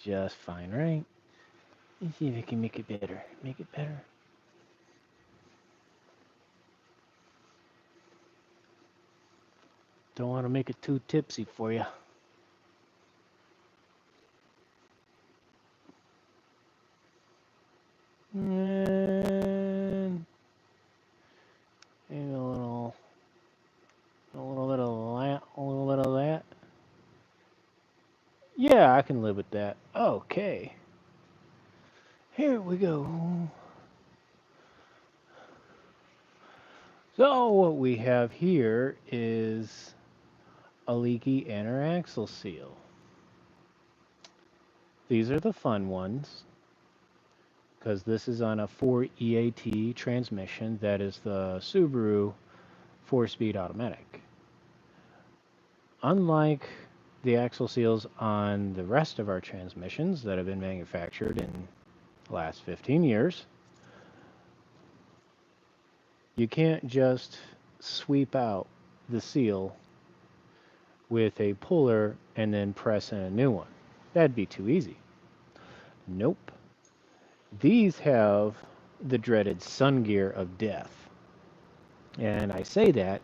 just fine, right? Let's see if I can make it better. Make it better. Don't want to make it too tipsy for you. And a little bit of that, a little bit of that. Yeah, I can live with that. Okay, here we go. So what we have here is a leaky inner axle seal. These are the fun ones because this is on a 4EAT transmission that is the Subaru 4-speed automatic. Unlike the axle seals on the rest of our transmissions that have been manufactured in the last 15 years, you can't just sweep out the seal with a puller and then press in a new one. That'd be too easy. Nope. These have the dreaded sun gear of death. And I say that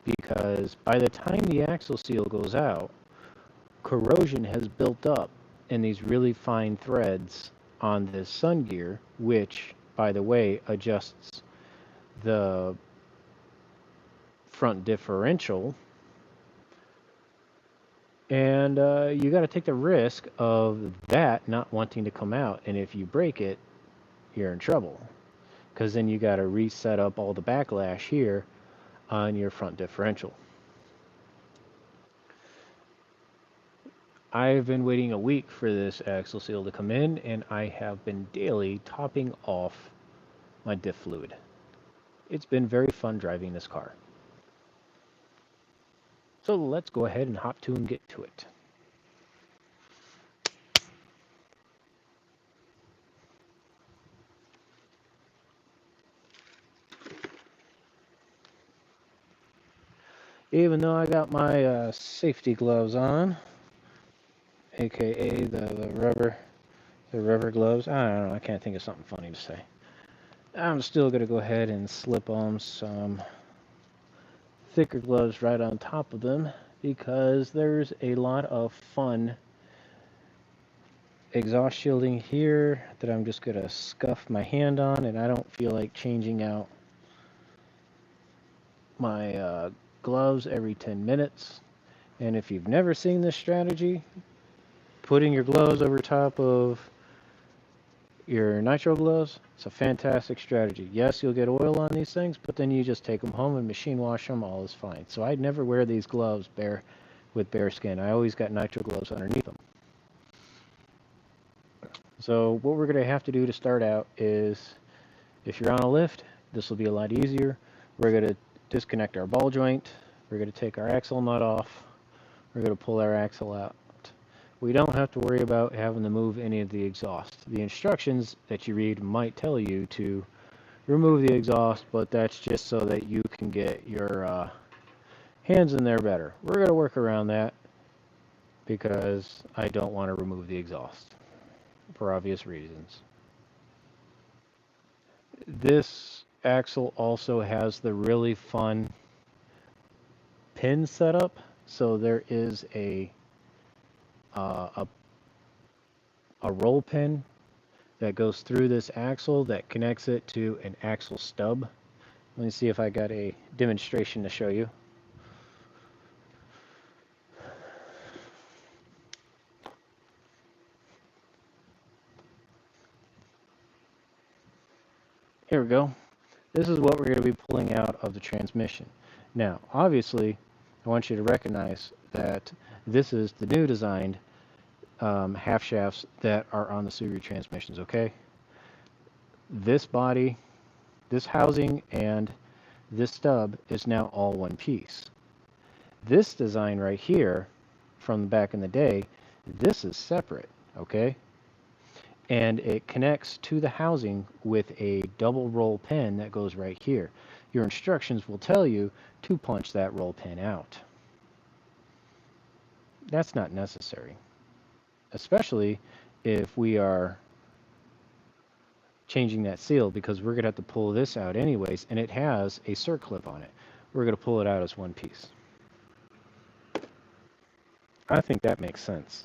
because by the time the axle seal goes out, corrosion has built up in these really fine threads on this sun gear, which, by the way, adjusts the front differential. And you got to take the risk of that not wanting to come out. And if you break it, you're in trouble. Because then you got to reset up all the backlash here on your front differential. I've been waiting a week for this axle seal to come in, and I have been daily topping off my diff fluid. It's been very fun driving this car. So let's go ahead and hop to and get to it. Even though I got my safety gloves on, aka the rubber gloves. I don't know, I can't think of something funny to say. I'm still gonna go ahead and slip on some thicker gloves right on top of them because there's a lot of fun exhaust shielding here that I'm just gonna scuff my hand on, and I don't feel like changing out my gloves every 10 minutes. And if you've never seen this strategy, putting your gloves over top of your nitro gloves, it's a fantastic strategy. Yes, you'll get oil on these things, but then you just take them home and machine wash them, all is fine. So I'd never wear these gloves with bare skin. I always got nitro gloves underneath them. So what we're going to have to do to start out is, if you're on a lift, this will be a lot easier. We're going to disconnect our ball joint. We're going to take our axle nut off. We're going to pull our axle out. We don't have to worry about having to move any of the exhaust. The instructions that you read might tell you to remove the exhaust, but that's just so that you can get your hands in there better. We're going to work around that because I don't want to remove the exhaust for obvious reasons. This axle also has the really fun pin setup. So there is a roll pin that goes through this axle that connects it to an axle stub. Let me see if I got a demonstration to show you. Here we go. This is what we're going to be pulling out of the transmission. Now, obviously, I want you to recognize that this is the new designed half shafts that are on the Subaru transmissions, okay? This body, this housing, and this stub is now all one piece. This design right here, from back in the day, this is separate, okay? And it connects to the housing with a double roll pin that goes right here. Your instructions will tell you to punch that roll pin out. That's not necessary. especially if we are changing that seal, because we're going to have to pull this out anyways, and it has a circlip on it. We're going to pull it out as one piece. I think that makes sense.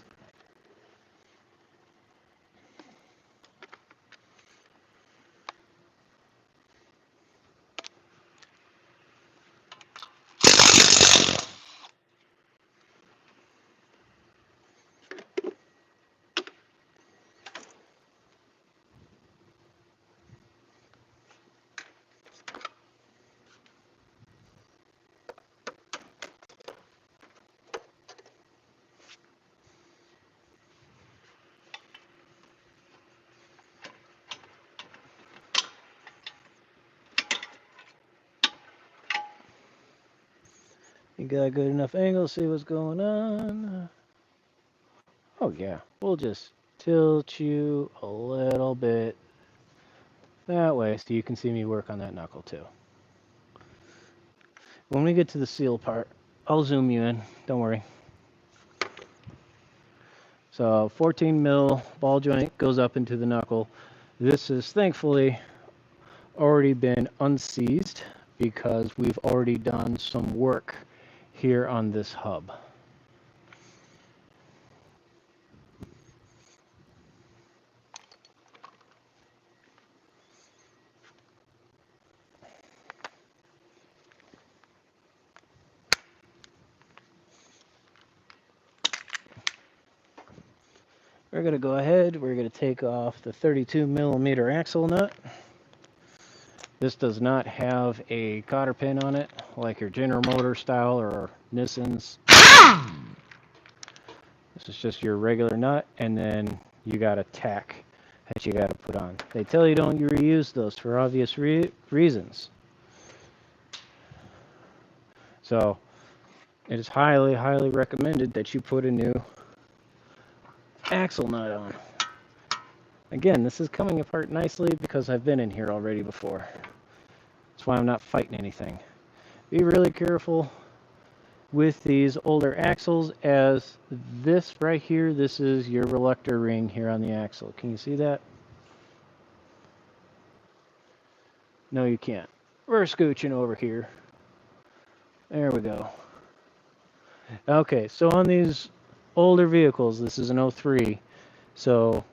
You got a good enough angle to see what's going on. Oh yeah, we'll just tilt you a little bit that way so you can see me work on that knuckle too. When we get to the seal part, I'll zoom you in, don't worry. So 14 mil ball joint goes up into the knuckle. This is thankfully already been unseized because we've already done some work here on this hub. We're going to go ahead, we're going to take off the 32 millimeter axle nut. This does not have a cotter pin on it like your General Motors style or Nissan's. This is just your regular nut, and then you got a tack that you got to put on. They tell you don't reuse those for obvious reasons. So it is highly, highly recommended that you put a new axle nut on. Again, this is coming apart nicely because I've been in here already before. That's why I'm not fighting anything. Be really careful with these older axles, as this right here, this is your reluctor ring here on the axle. Can you see that? No, you can't. We're scooching over here. There we go. Okay, so on these older vehicles, this is an 03, so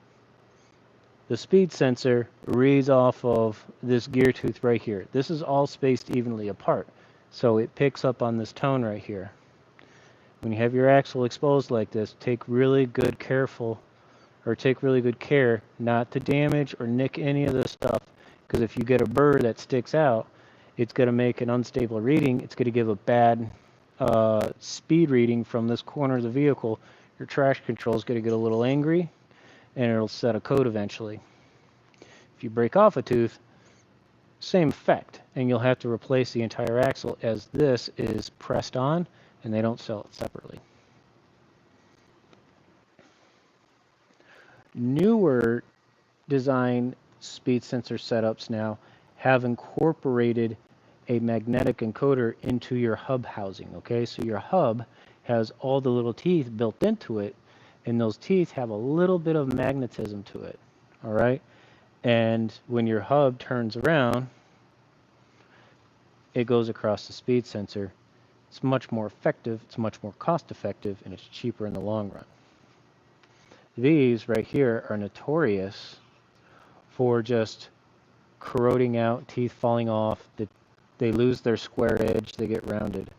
the speed sensor reads off of this gear tooth right here. This is all spaced evenly apart, so it picks up on this tone right here. When you have your axle exposed like this, take really good care not to damage or nick any of this stuff, because if you get a burr that sticks out, it's going to make an unstable reading. It's going to give a bad speed reading from this corner of the vehicle. Your traction control is going to get a little angry, and it'll set a code eventually. If you break off a tooth, same effect, and you'll have to replace the entire axle, as this is pressed on and they don't sell it separately. Newer design speed sensor setups now have incorporated a magnetic encoder into your hub housing. Okay, so your hub has all the little teeth built into it, and those teeth have a little bit of magnetism to it. All right, and when your hub turns around, it goes across the speed sensor. It's much more effective, it's much more cost effective, and it's cheaper in the long run. These right here are notorious for just corroding out, teeth falling off, they lose their square edge, they get rounded.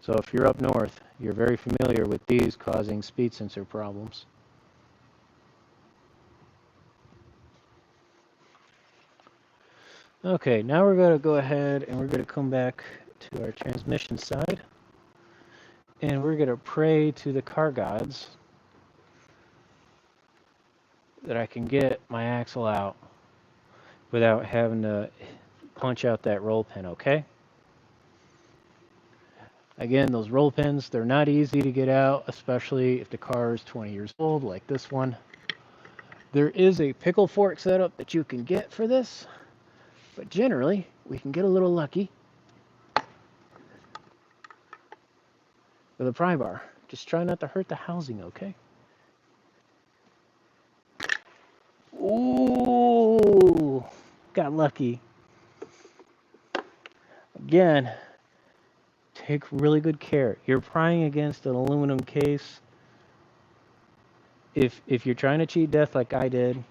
So if you're up north, you're very familiar with these causing speed sensor problems. Okay, now we're going to go ahead and we're going to come back to our transmission side. And we're going to pray to the car gods that I can get my axle out without having to punch out that roll pin, okay? Again, those roll pins, they're not easy to get out, especially if the car is 20 years old, like this one. There is a pickle fork setup that you can get for this, but generally, we can get a little lucky with a pry bar. Just try not to hurt the housing, okay? Got lucky. Again, take really good care. You're prying against an aluminum case. If you're trying to cheat death like I did,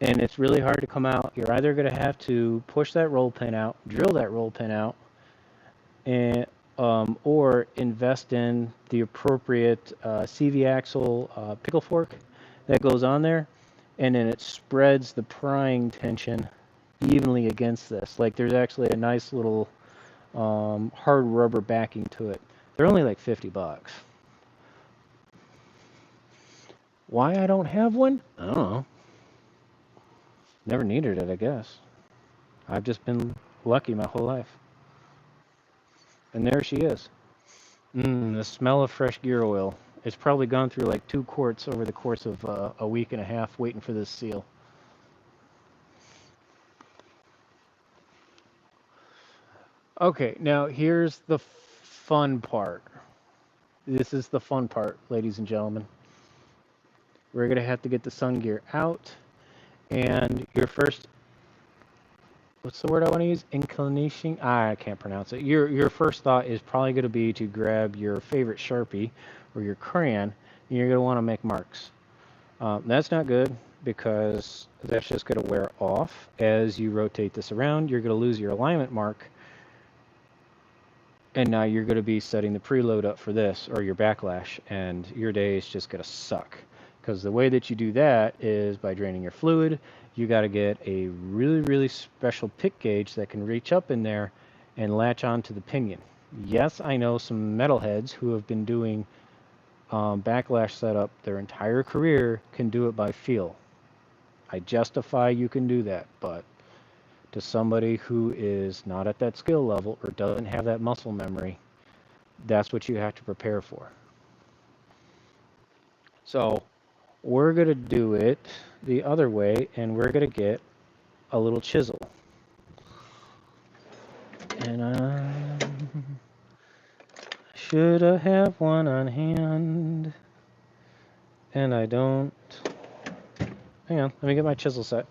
and it's really hard to come out, you're either going to have to push that roll pin out, drill that roll pin out, and or invest in the appropriate CV axle pickle fork that goes on there, and then it spreads the prying tension evenly against this. Like there's actually a nice little hard rubber backing to it. They're only like $50. Why I don't have one? I don't know. Never needed it, I guess. I've just been lucky my whole life. And there she is. The smell of fresh gear oil. It's probably gone through like 2 quarts over the course of a week and a half waiting for this seal. Okay, now here's the fun part. This is the fun part, ladies and gentlemen. We're going to have to get the sun gear out. And your first, what's the word I want to use? Inclination? I can't pronounce it. Your first thought is probably going to be to grab your favorite Sharpie or your crayon, and you're going to want to make marks. That's not good because that's just going to wear off. As you rotate this around, you're going to lose your alignment mark, and now you're going to be setting the preload up for this or your backlash, and your day is just going to suck. Because the way that you do that is by draining your fluid. You got to get a really, really special pick gauge that can reach up in there and latch onto the pinion. Yes, I know some metalheads who have been doing backlash setup their entire career can do it by feel. I justify you can do that, but to somebody who is not at that skill level or doesn't have that muscle memory, that's what you have to prepare for. So we're going to do it the other way, and we're going to get a little chisel. And should I have one on hand? And I don't. Hang on, let me get my chisel set.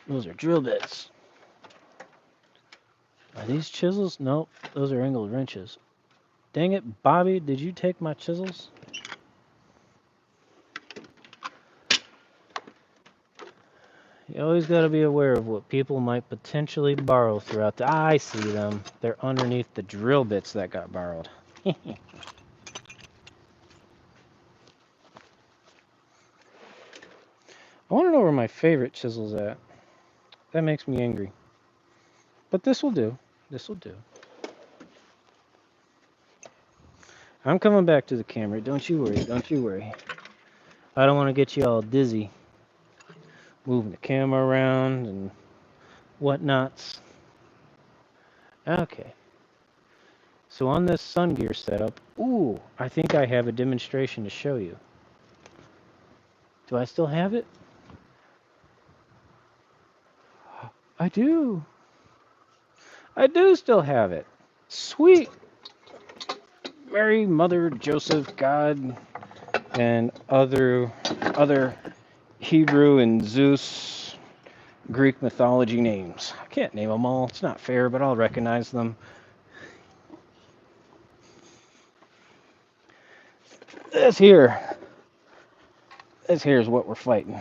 Those are drill bits. Are these chisels? Nope, those are angled wrenches. Dang it, Bobby, did you take my chisels? You always got to be aware of what people might potentially borrow throughout the... I see them. They're underneath the drill bits that got borrowed. I want to know where my favorite chisel's at. That makes me angry. But this will do. This will do. I'm coming back to the camera. Don't you worry. Don't you worry. I don't want to get you all dizzy. Moving the camera around and whatnots. Okay. So on this sun gear setup, ooh, I think I have a demonstration to show you. Do I still have it? I do. I do still have it. Sweet. Mary, Mother, Joseph, God, and other Hebrew and Zeus Greek mythology names. I can't name them all. It's not fair, but I'll recognize them. This here is what we're fighting.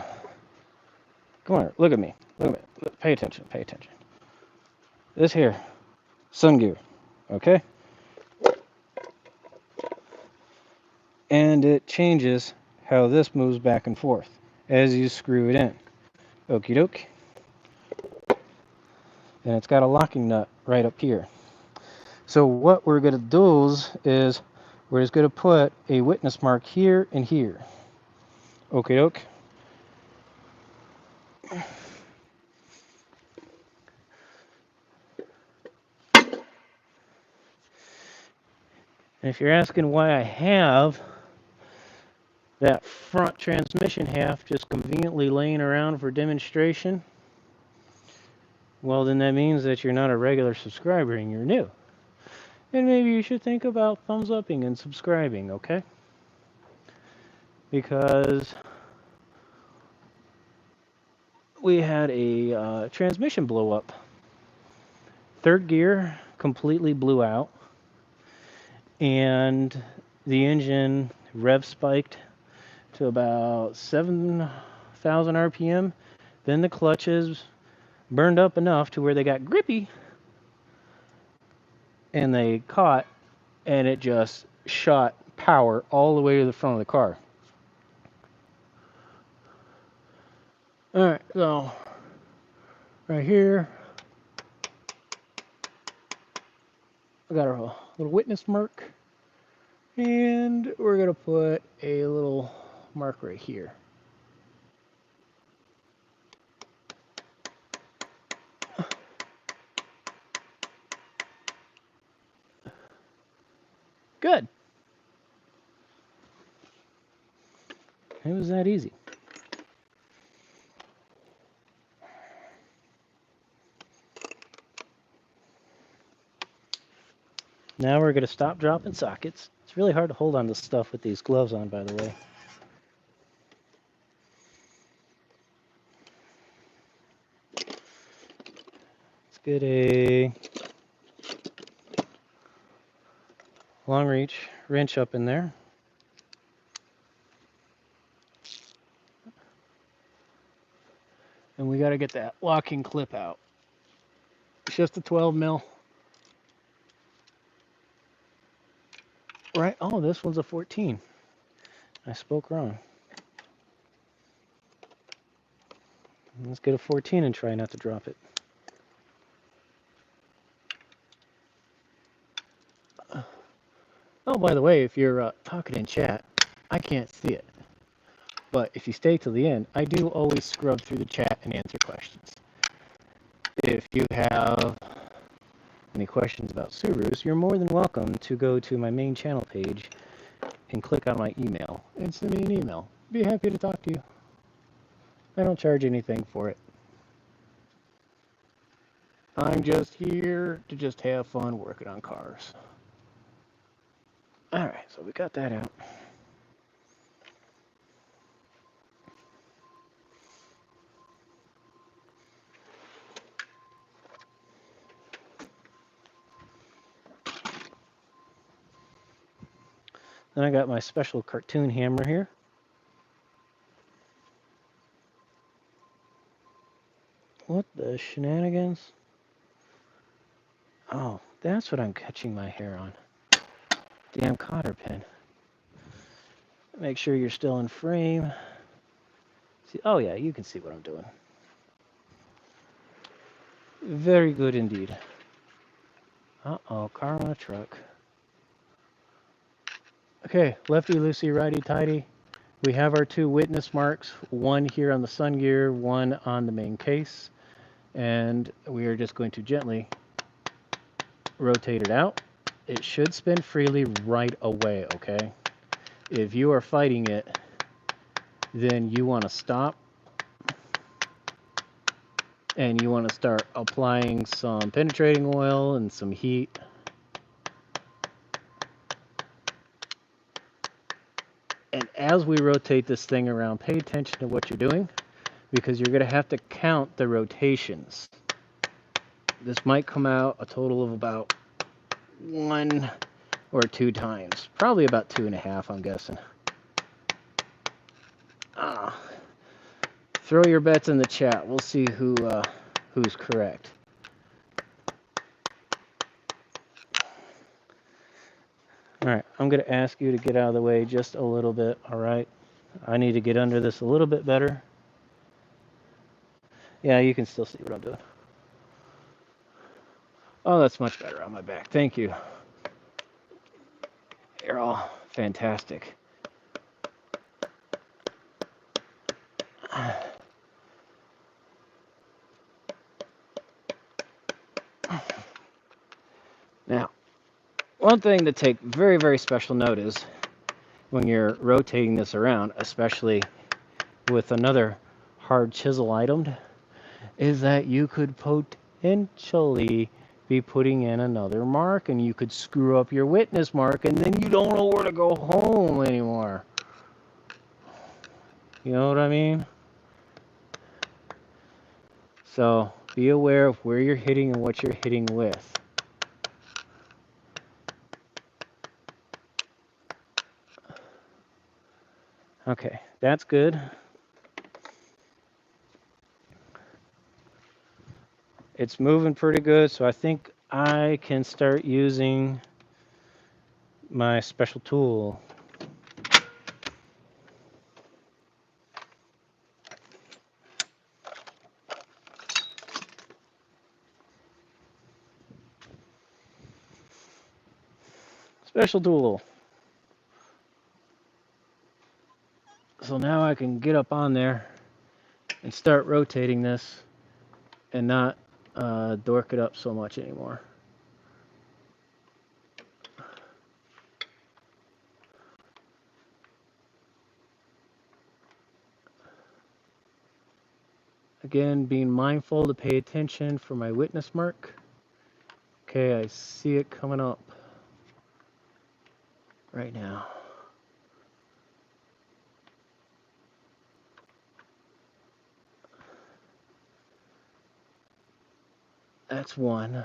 Come on, look at me. Look at me. Pay attention. Pay attention. This here, sun gear, okay? And it changes how this moves back and forth as you screw it in. Okie doke. And it's got a locking nut right up here. So what we're going to do is we're just going to put a witness mark here and here. Okie doke. And if you're asking why I have that front transmission half just conveniently laying around for demonstration, well, then that means that you're not a regular subscriber and you're new. And maybe you should think about thumbs upping and subscribing, okay? Because we had a transmission blow up. Third gear completely blew out, and the engine rev spiked to about 7,000 RPM. Then the clutches burned up enough to where they got grippy, and they caught, and it just shot power all the way to the front of the car. All right, so right here, I got a little witness mark, and we're gonna put a little mark right here. Good. It was that easy. Now we're going to stop, dropping sockets. It's really hard to hold on to stuff with these gloves on, by the way. Let's get a long reach wrench up in there. And we got to get that locking clip out. It's just a 12 mil. Right? Oh, this one's a 14. I spoke wrong. Let's get a 14 and try not to drop it. Oh, by the way, if you're talking in chat, I can't see it. But if you stay till the end, I do always scrub through the chat and answer questions. If you have any questions about Subarus, you're more than welcome to go to my main channel page and click on my email and send me an email. Be happy to talk to you. I don't charge anything for it. I'm just here to just have fun working on cars. Alright, so we got that out. Then I got my special cartoon hammer here. What the shenanigans? Oh, that's what I'm catching my hair on. Damn cotter pin. Make sure you're still in frame. See, oh yeah, you can see what I'm doing. Very good indeed. Uh-oh, car on a truck. Okay, lefty loosey, righty tighty. We have our two witness marks, one here on the sun gear, one on the main case. And we are just going to gently rotate it out. It should spin freely right away, okay? If you are fighting it, then you want to stop and you want to start applying some penetrating oil and some heat. And as we rotate this thing around, pay attention to what you're doing, because you're going to have to count the rotations. This might come out a total of about 1 or 2 times. Probably about 2.5, I'm guessing. Throw your bets in the chat. We'll see who's correct. All right, I'm going to ask you to get out of the way just a little bit, all right? I need to get under this a little bit better. Yeah, you can still see what I'm doing. Oh, that's much better on my back. Thank you. You're all fantastic. Now, one thing to take very, very special note is when you're rotating this around, especially with another hard chisel item, is that you could potentially be putting in another mark, and you could screw up your witness mark, and then you don't know where to go home anymore. You know what I mean? So be aware of where you're hitting and what you're hitting with. Okay, that's good. It's moving pretty good, so I think I can start using my special tool. Special tool. So now I can get up on there and start rotating this and not dork it up so much anymore. Again, being mindful to pay attention for my witness mark. Okay, I see it coming up right now. That's one.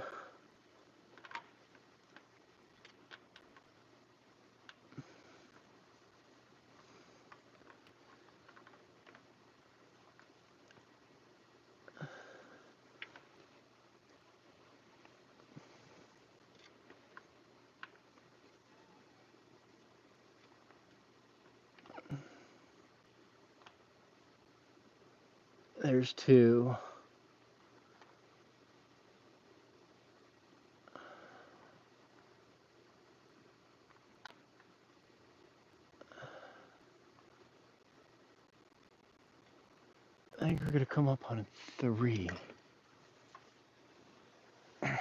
There's two. I think we're gonna come up on three. Okay,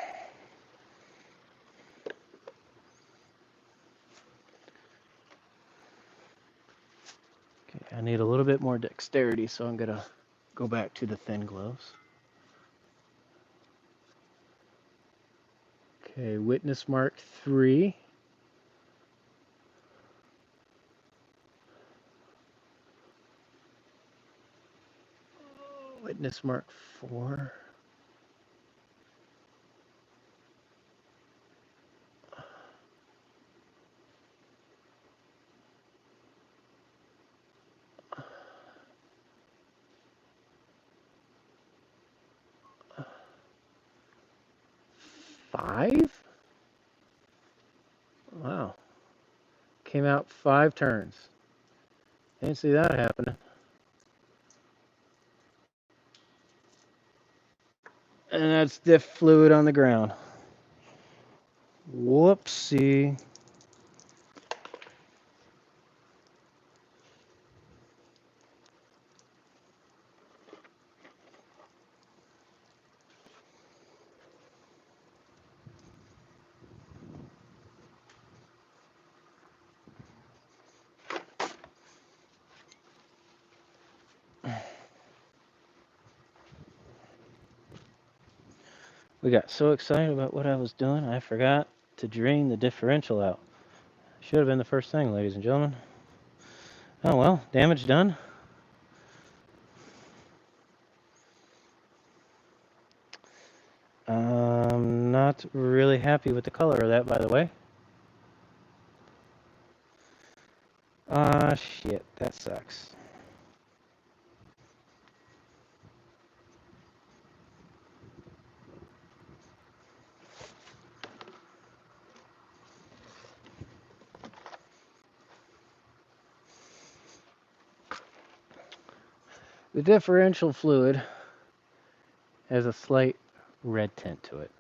I need a little bit more dexterity, so I'm gonna go back to the thin gloves. Okay, witness mark 3. Witness mark 4. Five? Wow. Came out 5 turns. Didn't see that happening. And that's diff fluid on the ground. Whoopsie. We got so excited about what I was doing, I forgot to drain the differential out. Should have been the first thing, ladies and gentlemen. Oh well, damage done. Not really happy with the color of that, by the way. Ah, shit, that sucks. The differential fluid has a slight red tint to it.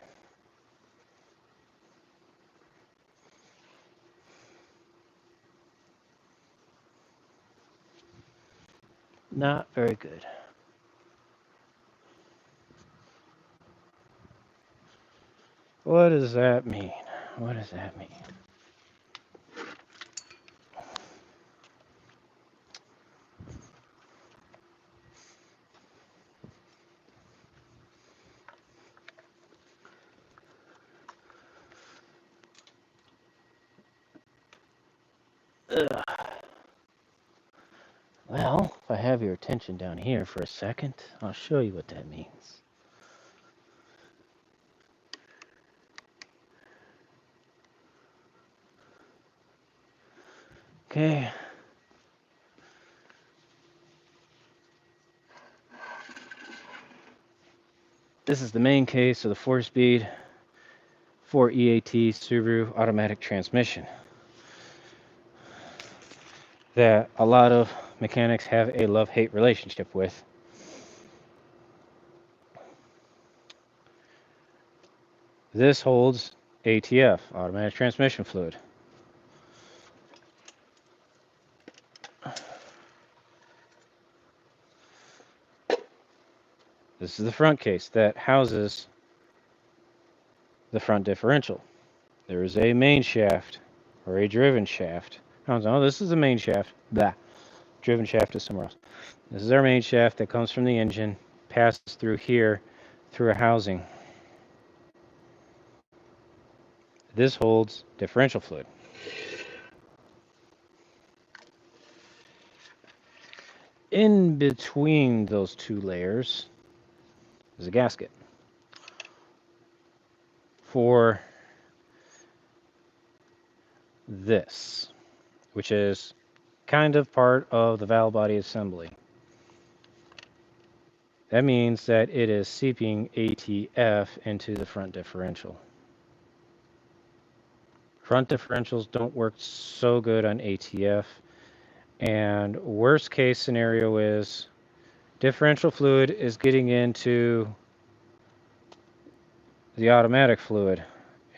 Not very good. What does that mean? What does that mean? have your attention down here for a second. I'll show you what that means. Okay. This is the main case of the 4-speed 4EAT Subaru automatic transmission that a lot of mechanics have a love-hate relationship with. This holds ATF, automatic transmission fluid. This is the front case that houses the front differential. There is a main shaft or a driven shaft. I don't know, this is the main shaft. Blah. Driven shaft is somewhere else. This is our main shaft that comes from the engine, passes through here, through a housing. This holds differential fluid. In between those two layers is a gasket for this, which is kind of part of the valve body assembly. That means that it is seeping ATF into the front differential. Front differentials don't work so good on ATF, and worst case scenario is differential fluid is getting into the automatic fluid,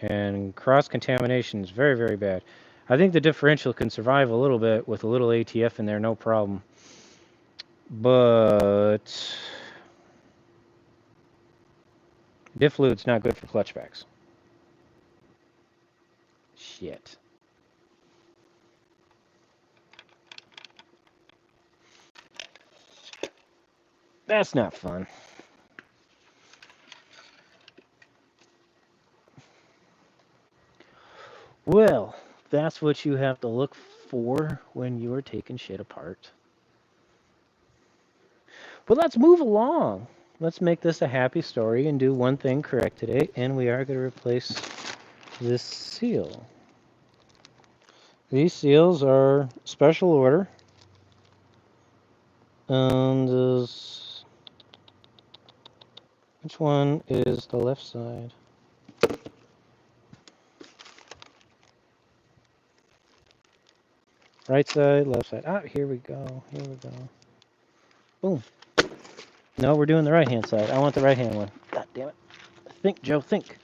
and cross-contamination is very, very bad. I think the differential can survive a little bit with a little ATF in there, no problem. But diff fluid's not good for clutch packs. Shit. That's not fun. Well, that's what you have to look for when you are taking shit apart. But let's move along. Let's make this a happy story and do one thing correct today, and we are going to replace this seal. These seals are special order, and which one is the left side? Right side, left side. Ah, here we go. Here we go. Boom. No, we're doing the right-hand side. I want the right-hand one. God damn it. Think, Joe, think.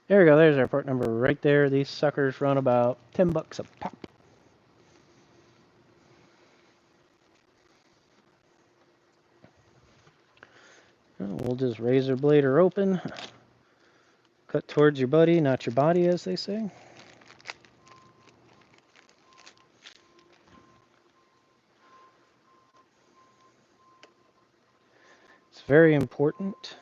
There we go. There's our part number right there. These suckers run about $10 a pop. We'll just razor blade her open. Cut towards your buddy, not your body, as they say. It's very important.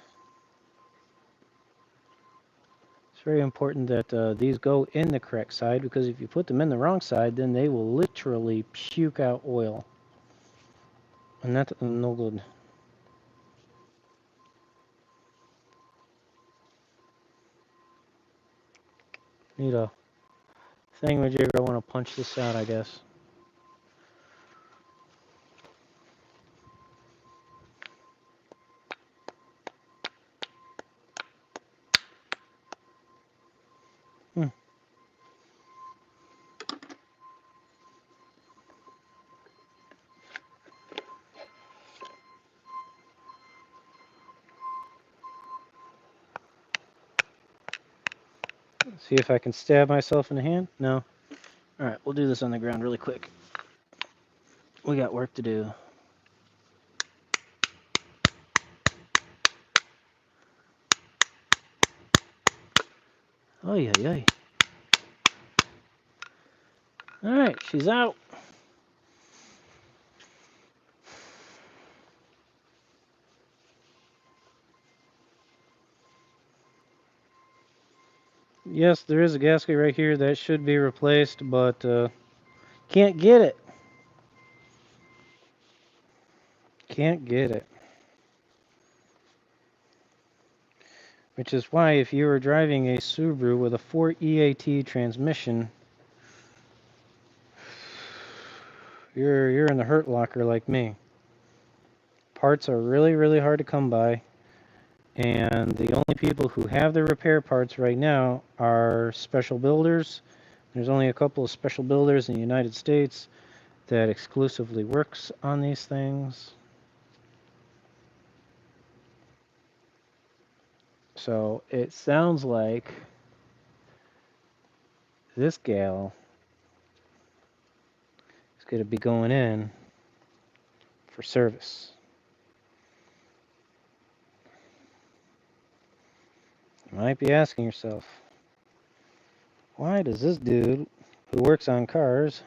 It's very important that these go in the correct side, because if you put them in the wrong side, then they will literally puke out oil. And that's no good. Need a thingamajigger. I want to punch this out, I guess. See if I can stab myself in the hand. No. Alright, we'll do this on the ground really quick. We got work to do. Oh, yeah. Alright, she's out. Yes, there is a gasket right here that should be replaced, but can't get it. Can't get it. Which is why if you were driving a Subaru with a 4EAT transmission, you're in the hurt locker like me. Parts are really, really hard to come by, and the only people who have the repair parts right now are special builders. There's only a couple of special builders in the United States that exclusively works on these things. So it sounds like this gal is going to be going in for service. You might be asking yourself, why does this dude who works on cars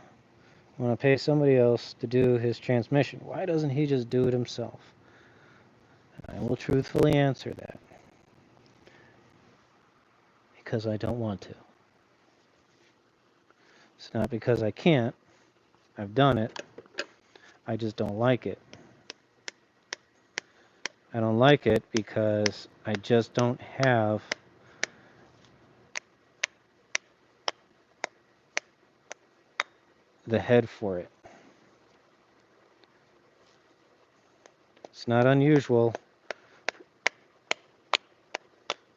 want to pay somebody else to do his transmission? Why doesn't he just do it himself? I will truthfully answer that. Because I don't want to. It's not because I can't. I've done it. I just don't like it. I don't like it because I just don't have the head for it. It's not unusual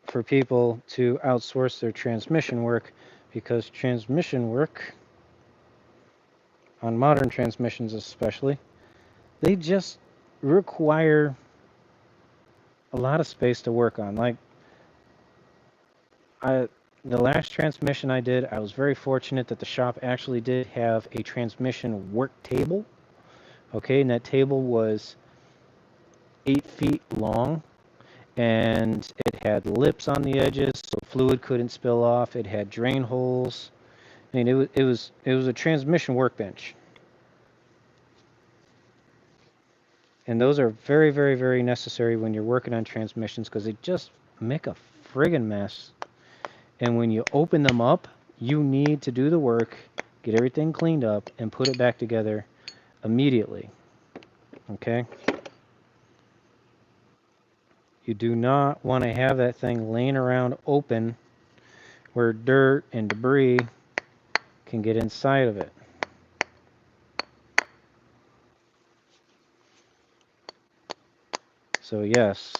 for people to outsource their transmission work because transmission work, on modern transmissions especially, they just require a lot of space to work on. Like, the last transmission I did, I was very fortunate that the shop actually did have a transmission work table. Okay, and that table was 8 feet long, and it had lips on the edges so fluid couldn't spill off. It had drain holes. I mean, it was a transmission workbench. And those are very, very, very necessary when you're working on transmissions because they just make a friggin' mess. And when you open them up, you need to do the work, get everything cleaned up, and put it back together immediately. Okay? You do not want to have that thing laying around open where dirt and debris can get inside of it. So yes,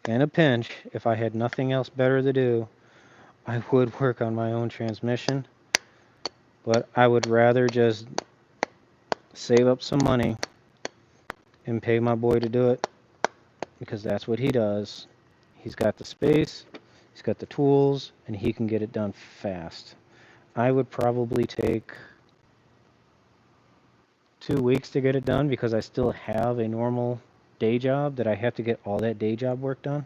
in a pinch, if I had nothing else better to do, I would work on my own transmission, but I would rather just save up some money and pay my boy to do it because that's what he does. He's got the space, he's got the tools, and he can get it done fast. I would probably take 2 weeks to get it done because I still have a normal day job that I have to get all that day job work done.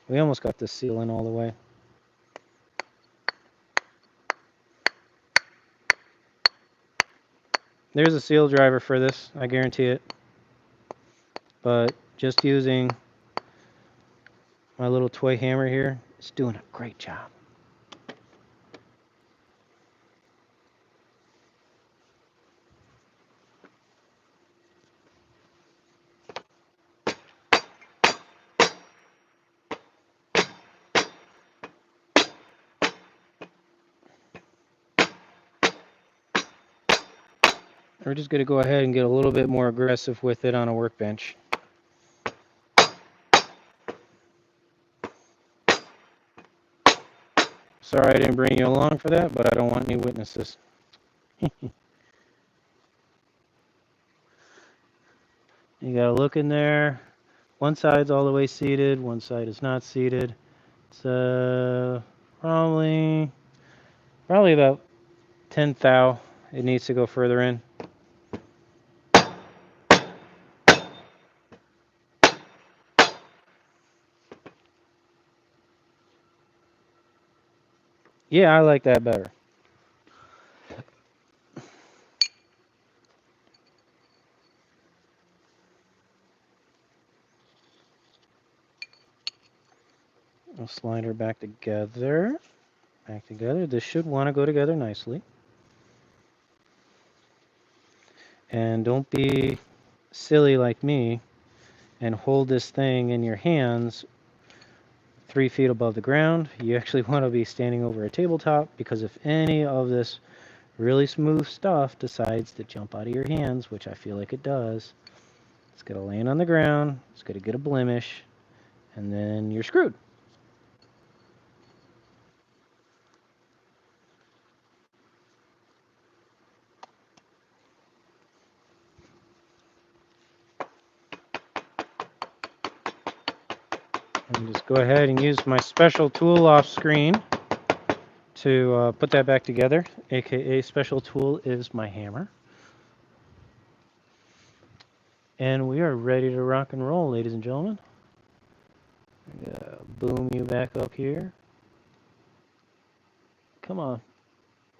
We almost got this seal in all the way. There's a seal driver for this, I guarantee it. But just using my little toy hammer here, it's doing a great job. We're just going to go ahead and get a little bit more aggressive with it on a workbench. Sorry I didn't bring you along for that, but I don't want any witnesses. You got to look in there. One side's all the way seated, one side is not seated. It's probably about 10 thou. It needs to go further in. Yeah, I like that better. I'll slide her back together. Back together. This should want to go together nicely. And don't be silly like me and hold this thing in your hands 3 feet above the ground. You actually want to be standing over a tabletop, because if any of this really smooth stuff decides to jump out of your hands, which I feel like it does, it's going to land on the ground, it's going to get a blemish, and then you're screwed. And just go ahead and use my special tool off screen to put that back together, aka special tool is my hammer. And we are ready to rock and roll, ladies and gentlemen. Boom you back up here. Come on.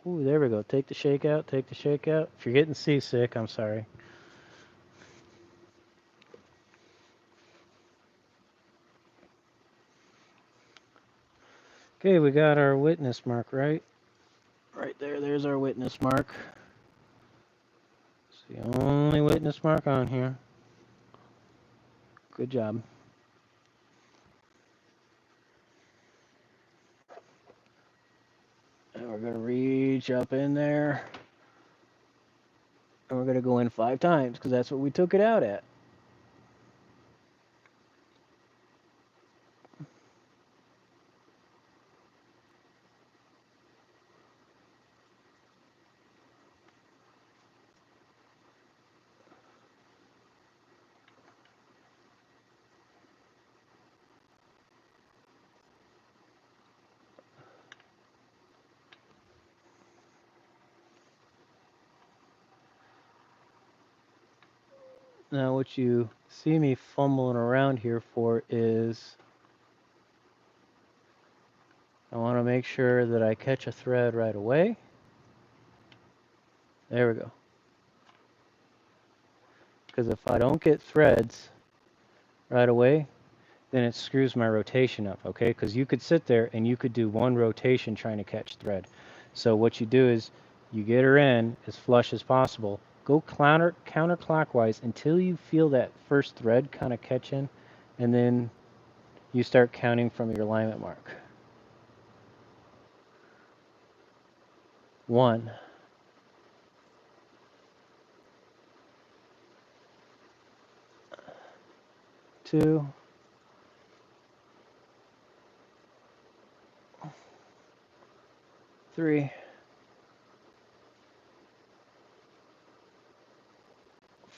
Ooh, there we go. Take the shake out, take the shake out. If you're getting seasick, I'm sorry. Okay, we got our witness mark, right? Right there, there's our witness mark. It's the only witness mark on here. Good job. And we're going to reach up in there. And we're going to go in 5 times, because that's what we took it out at. Now what you see me fumbling around here for is I want to make sure that I catch a thread right away. There we go. Because if I don't get threads right away, then it screws my rotation up, okay? Because you could sit there and you could do one rotation trying to catch thread. So what you do is you get her in as flush as possible. Go counterclockwise until you feel that first thread kind of catch in, and then you start counting from your alignment mark. 1, 2, 3,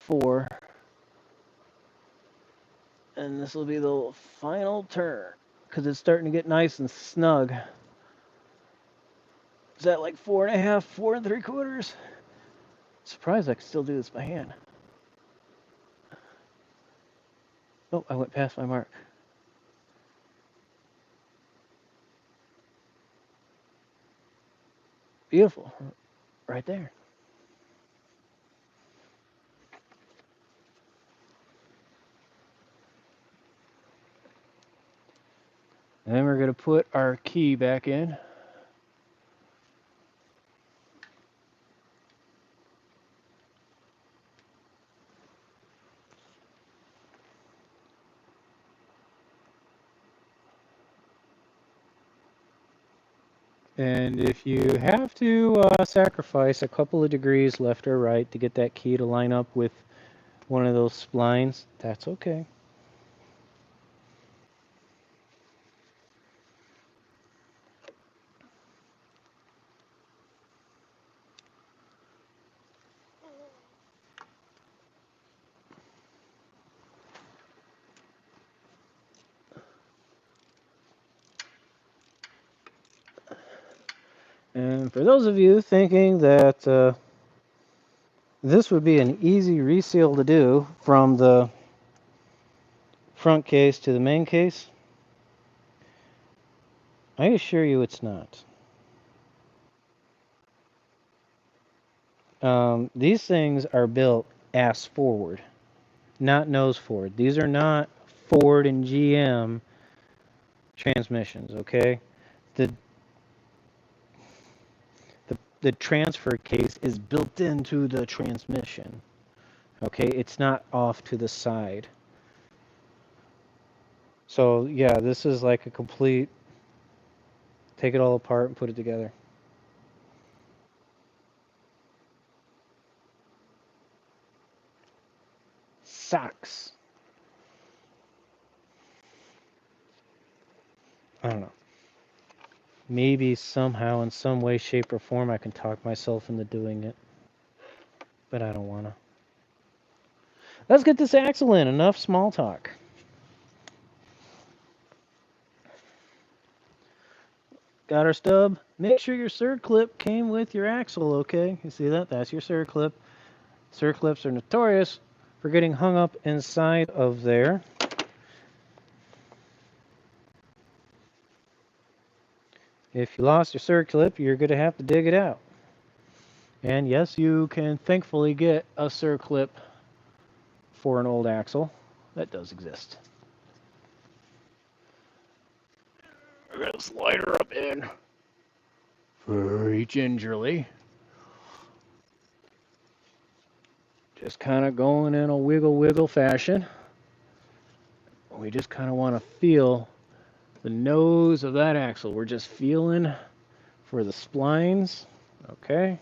4, and this will be the final turn because it's starting to get nice and snug. Is that like 4.5, 4 3/4? Surprised I could still do this by hand. Oh, I went past my mark. Beautiful. Right there. And then we're going to put our key back in. And if you have to sacrifice a couple of degrees left or right to get that key to line up with one of those splines, that's okay. And for those of you thinking that this would be an easy reseal to do from the front case to the main case, I assure you it's not. These things are built ass forward, not nose forward. These are not Ford and GM transmissions, okay? The the transfer case is built into the transmission. Okay, it's not off to the side. So yeah, this is like a complete, take it all apart and put it together. Sucks. I don't know. Maybe somehow, in some way, shape, or form, I can talk myself into doing it. But I don't want to. Let's get this axle in. Enough small talk. Got our stub. Make sure your circlip came with your axle, okay? You see that? That's your circlip. Circlips are notorious for getting hung up inside of there. If you lost your circlip, you're going to have to dig it out. And yes, you can thankfully get a circlip for an old axle. That does exist. We're going to slide her up in very gingerly. Just kind of going in a wiggle fashion. We just kind of want to feel the nose of that axle. We're just feeling for the splines. Okay.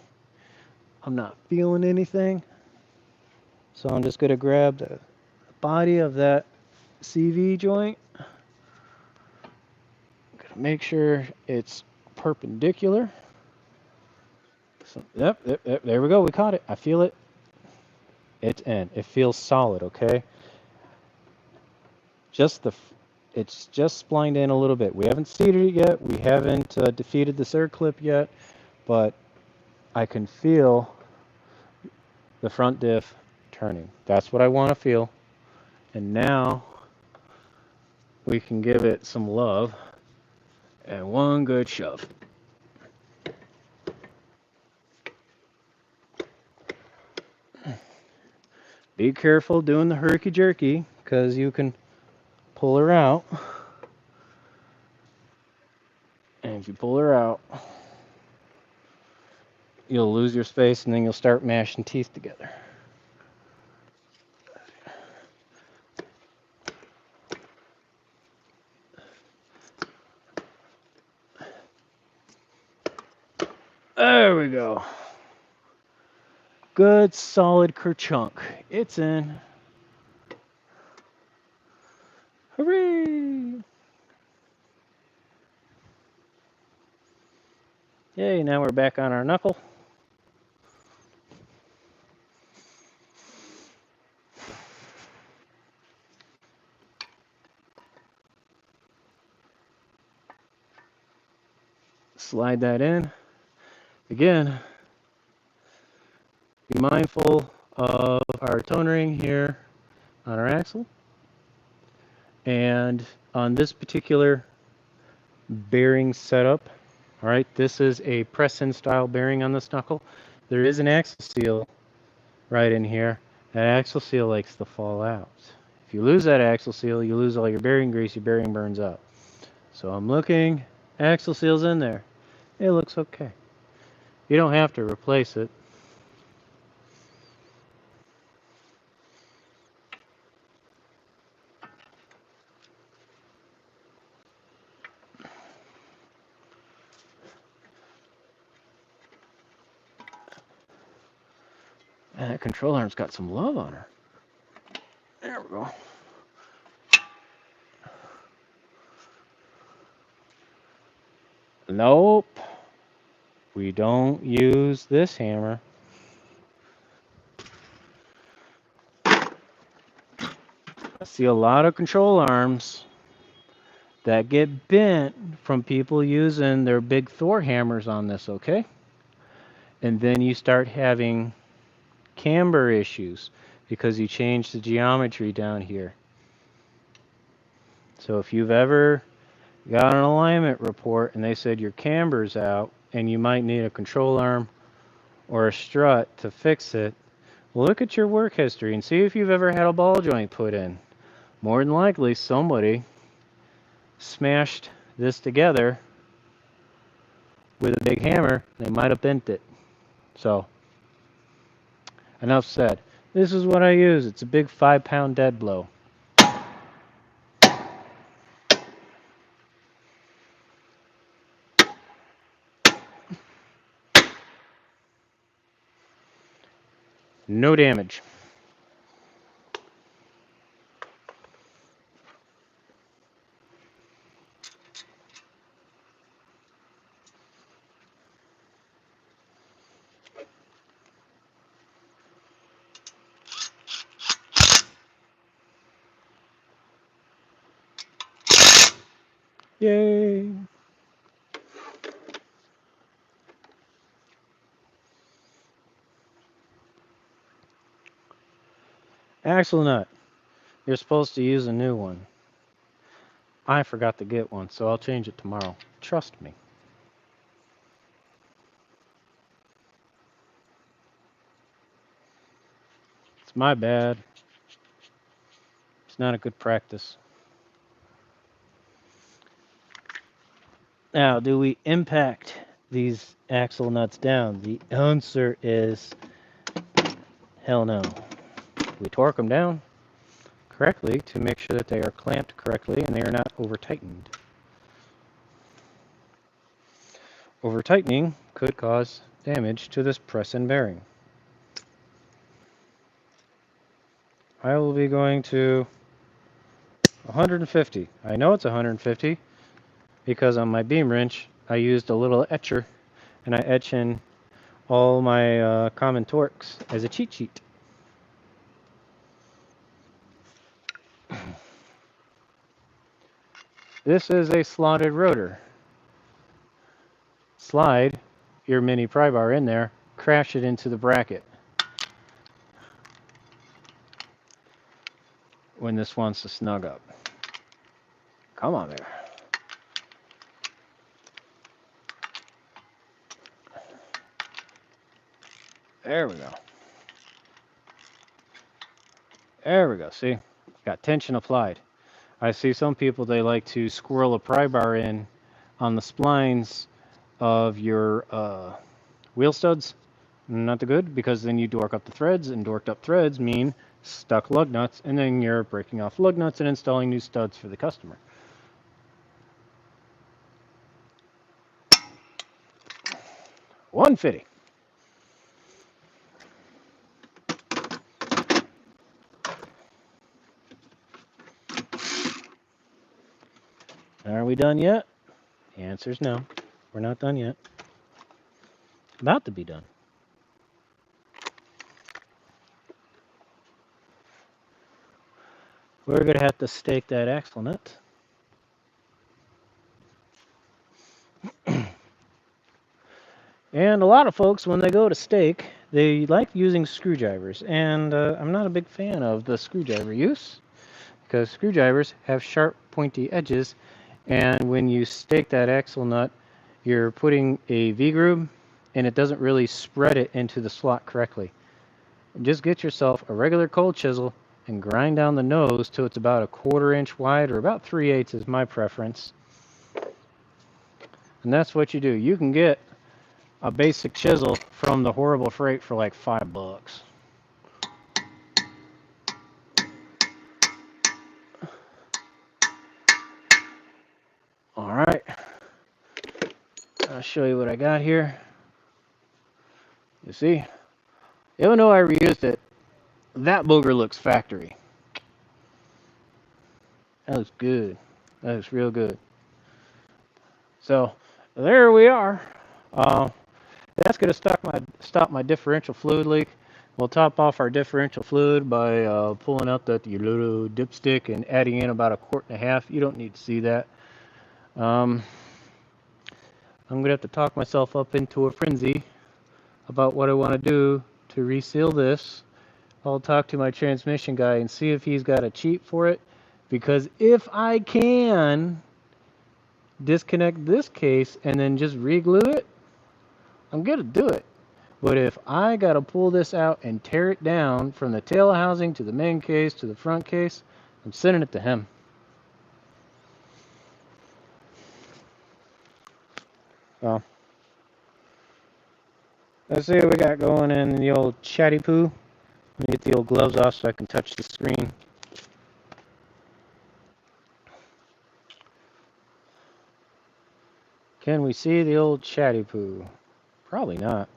I'm not feeling anything. So I'm just going to grab the body of that CV joint. Gotta make sure it's perpendicular. So, yep, there we go. We caught it. I feel it. It's in. It feels solid, okay? It's just splined in a little bit. We haven't seated it yet. We haven't defeated the circlip yet, but I can feel the front diff turning. That's what I want to feel. And now we can give it some love and one good shove. Be careful doing the herky-jerky because you can pull her out. And if you pull her out, you'll lose your space and then you'll start mashing teeth together. There we go. Good solid kerchunk. It's in. Hooray! Yay, now we're back on our knuckle. Slide that in. Again, be mindful of our tone ring here on our axle. And on this particular bearing setup, all right, this is a press-in style bearing on this knuckle. There is an axle seal right in here. That axle seal likes to fall out. If you lose that axle seal, you lose all your bearing grease, your bearing burns up. So I'm looking, axle seal's in there. It looks okay. You don't have to replace it. And that control arm's got some love on her. There we go. Nope. We don't use this hammer. I see a lot of control arms that get bent from people using their big Thor hammers on this, okay? And then you start having camber issues because you change the geometry down here. So if you've ever got an alignment report and they said your camber's out and you might need a control arm or a strut to fix it, look at your work history and see if you've ever had a ball joint put in. More than likely somebody smashed this together with a big hammer. They might have bent it. So enough said. This is what I use. It's a big 5-pound dead blow. No damage. Yay! Axle nut. You're supposed to use a new one. I forgot to get one, so I'll change it tomorrow. Trust me. It's my bad. It's not a good practice. Now, do we impact these axle nuts down? The answer is hell no. We torque them down correctly to make sure that they are clamped correctly and they are not over-tightened. Over-tightening could cause damage to this press and bearing. I will be going to 150. I know it's 150 because on my beam wrench I used a little etcher and I etch in all my common torques as a cheat sheet. This is a slotted rotor. Slide your mini pry bar in there, crash it into the bracket. When this wants to snug up. Come on there. There we go. There we go. See? Got tension applied. I see some people, they like to squirrel a pry bar in on the splines of your wheel studs. Not the good, because then you dork up the threads, and dorked up threads mean stuck lug nuts, and then you're breaking off lug nuts and installing new studs for the customer. $150. Are we done yet? The answer is no. We're not done yet. About to be done. We're going to have to stake that axle nut. And a lot of folks, when they go to stake, they like using screwdrivers. And I'm not a big fan of the screwdriver use, because screwdrivers have sharp, pointy edges. And when you stake that axle nut, you're putting a V-groove, and it doesn't really spread it into the slot correctly. Just get yourself a regular cold chisel and grind down the nose till it's about 1/4 inch wide, or about 3/8 is my preference. And that's what you do. You can get a basic chisel from the Horrible Freight for like $5. All right, I'll show you what I got here. You see, even though I reused it, that booger looks factory. That looks good. That looks real good. So there we are. That's going to stop my differential fluid leak. We'll top off our differential fluid by pulling out that little dipstick and adding in about 1.5 quarts. You don't need to see that. I'm going to have to talk myself up into a frenzy about what I want to do to reseal this. I'll talk to my transmission guy and see if he's got a cheat for it. Because if I can disconnect this case and then just re-glue it, I'm going to do it. But if I got to pull this out and tear it down from the tail housing to the main case to the front case, I'm sending it to him. So, let's see what we got going in the old chatty poo. Let me get the old gloves off so I can touch the screen. Can we see the old chatty poo? Probably not.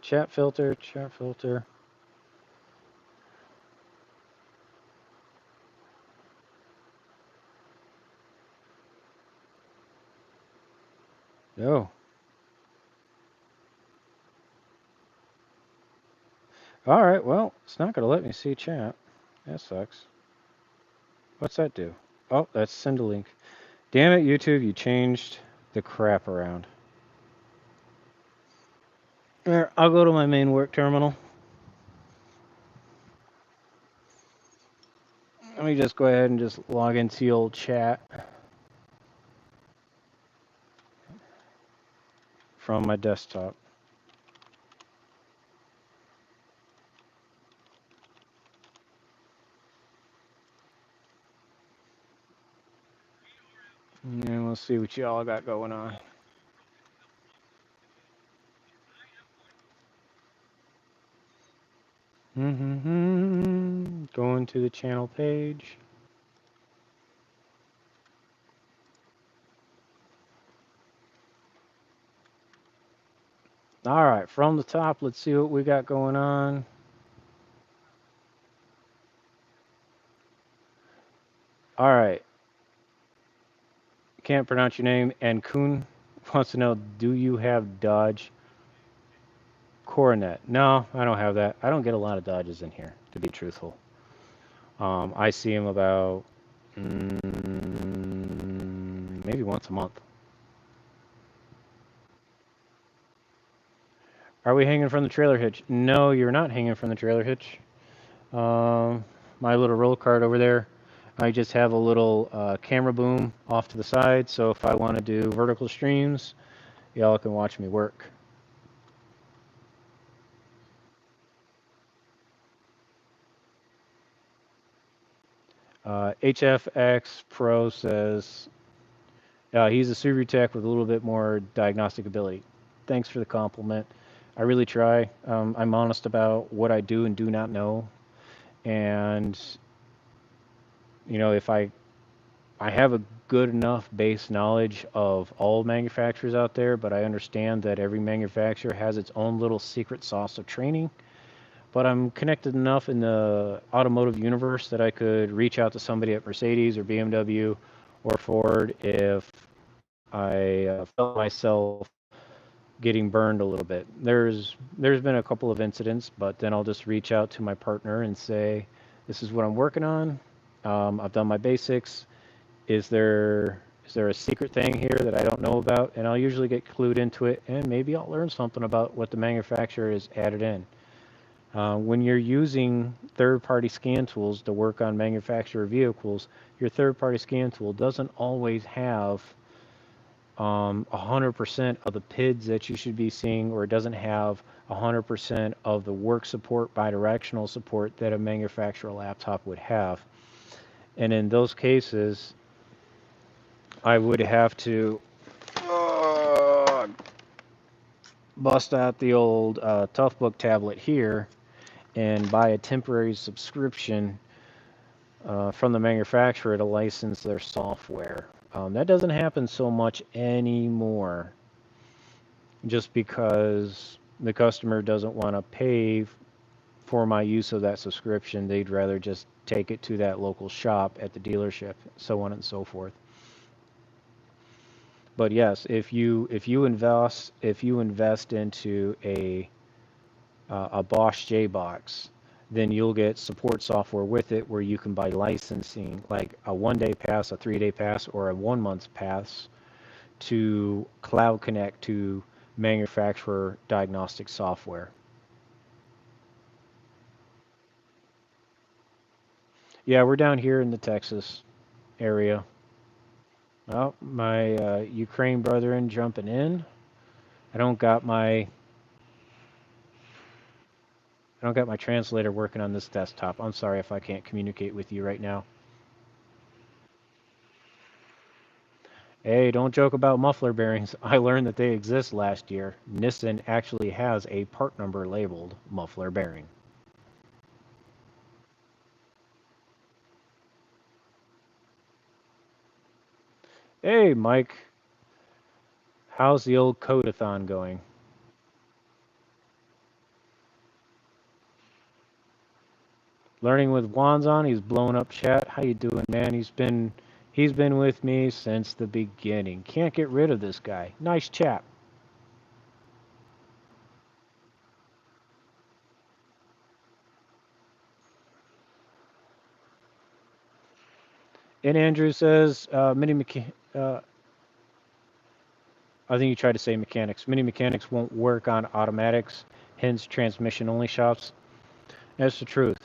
Chat filter, chat filter. No. All right, well, it's not going to let me see chat. That sucks. What's that do? Oh, that's send a link. Damn it, YouTube, you changed the crap around. There, I'll go to my main work terminal. Let me just go ahead and just log into the old chat from my desktop. And we'll see what y'all got going on. Going to the channel page. All right, from the top, let's see what we got going on. All right. Can't pronounce your name. And Kuhn wants to know, do you have Dodge Coronet? No, I don't have that. I don't get a lot of Dodges in here, to be truthful. I see them about maybe once a month. Are we hanging from the trailer hitch? No, you're not hanging from the trailer hitch. My little roll cart over there, I just have a little camera boom off to the side, so if I want to do vertical streams, y'all can watch me work. HFX Pro says he's a Subaru tech with a little bit more diagnostic ability. Thanks for the compliment. I really try. I'm honest about what I do and do not know. And, you know, if I have a good enough base knowledge of all manufacturers out there, but I understand that every manufacturer has its own little secret sauce of training. But I'm connected enough in the automotive universe that I could reach out to somebody at Mercedes or BMW or Ford if I felt myself getting burned a little bit. There's been a couple of incidents, but then I'll just reach out to my partner and say, "This is what I'm working on. I've done my basics. Is there a secret thing here that I don't know about?" And I'll usually get clued into it, and maybe I'll learn something about what the manufacturer has added in. When you're using third-party scan tools to work on manufacturer vehicles, your third-party scan tool doesn't always have 100% of the PIDs that you should be seeing, or it doesn't have 100% of the work support, bidirectional support that a manufacturer laptop would have. And in those cases, I would have to bust out the old Toughbook tablet here and buy a temporary subscription from the manufacturer to license their software. That doesn't happen so much anymore, just because the customer doesn't want to pay for my use of that subscription. They'd rather just take it to that local shop at the dealership, so on and so forth. But yes, if you invest into a Bosch J box, then you'll get support software with it where you can buy licensing, like a 1-day pass, a 3-day pass, or a 1-month pass to cloud connect to manufacturer diagnostic software. Yeah, we're down here in the Texas area. Oh, my Ukraine brethren jumping in. I don't got my translator working on this desktop. I'm sorry if I can't communicate with you right now. Hey, don't joke about muffler bearings. I learned that they exist last year. Nissan actually has a part number labeled muffler bearing. Hey, Mike, how's the old codathon going? Learning with wands on, he's blowing up chat. How you doing, man? He's been with me since the beginning. Can't get rid of this guy. Nice chap. And Andrew says, I think you tried to say mechanics. Many mechanics won't work on automatics, hence transmission only shops. That's the truth.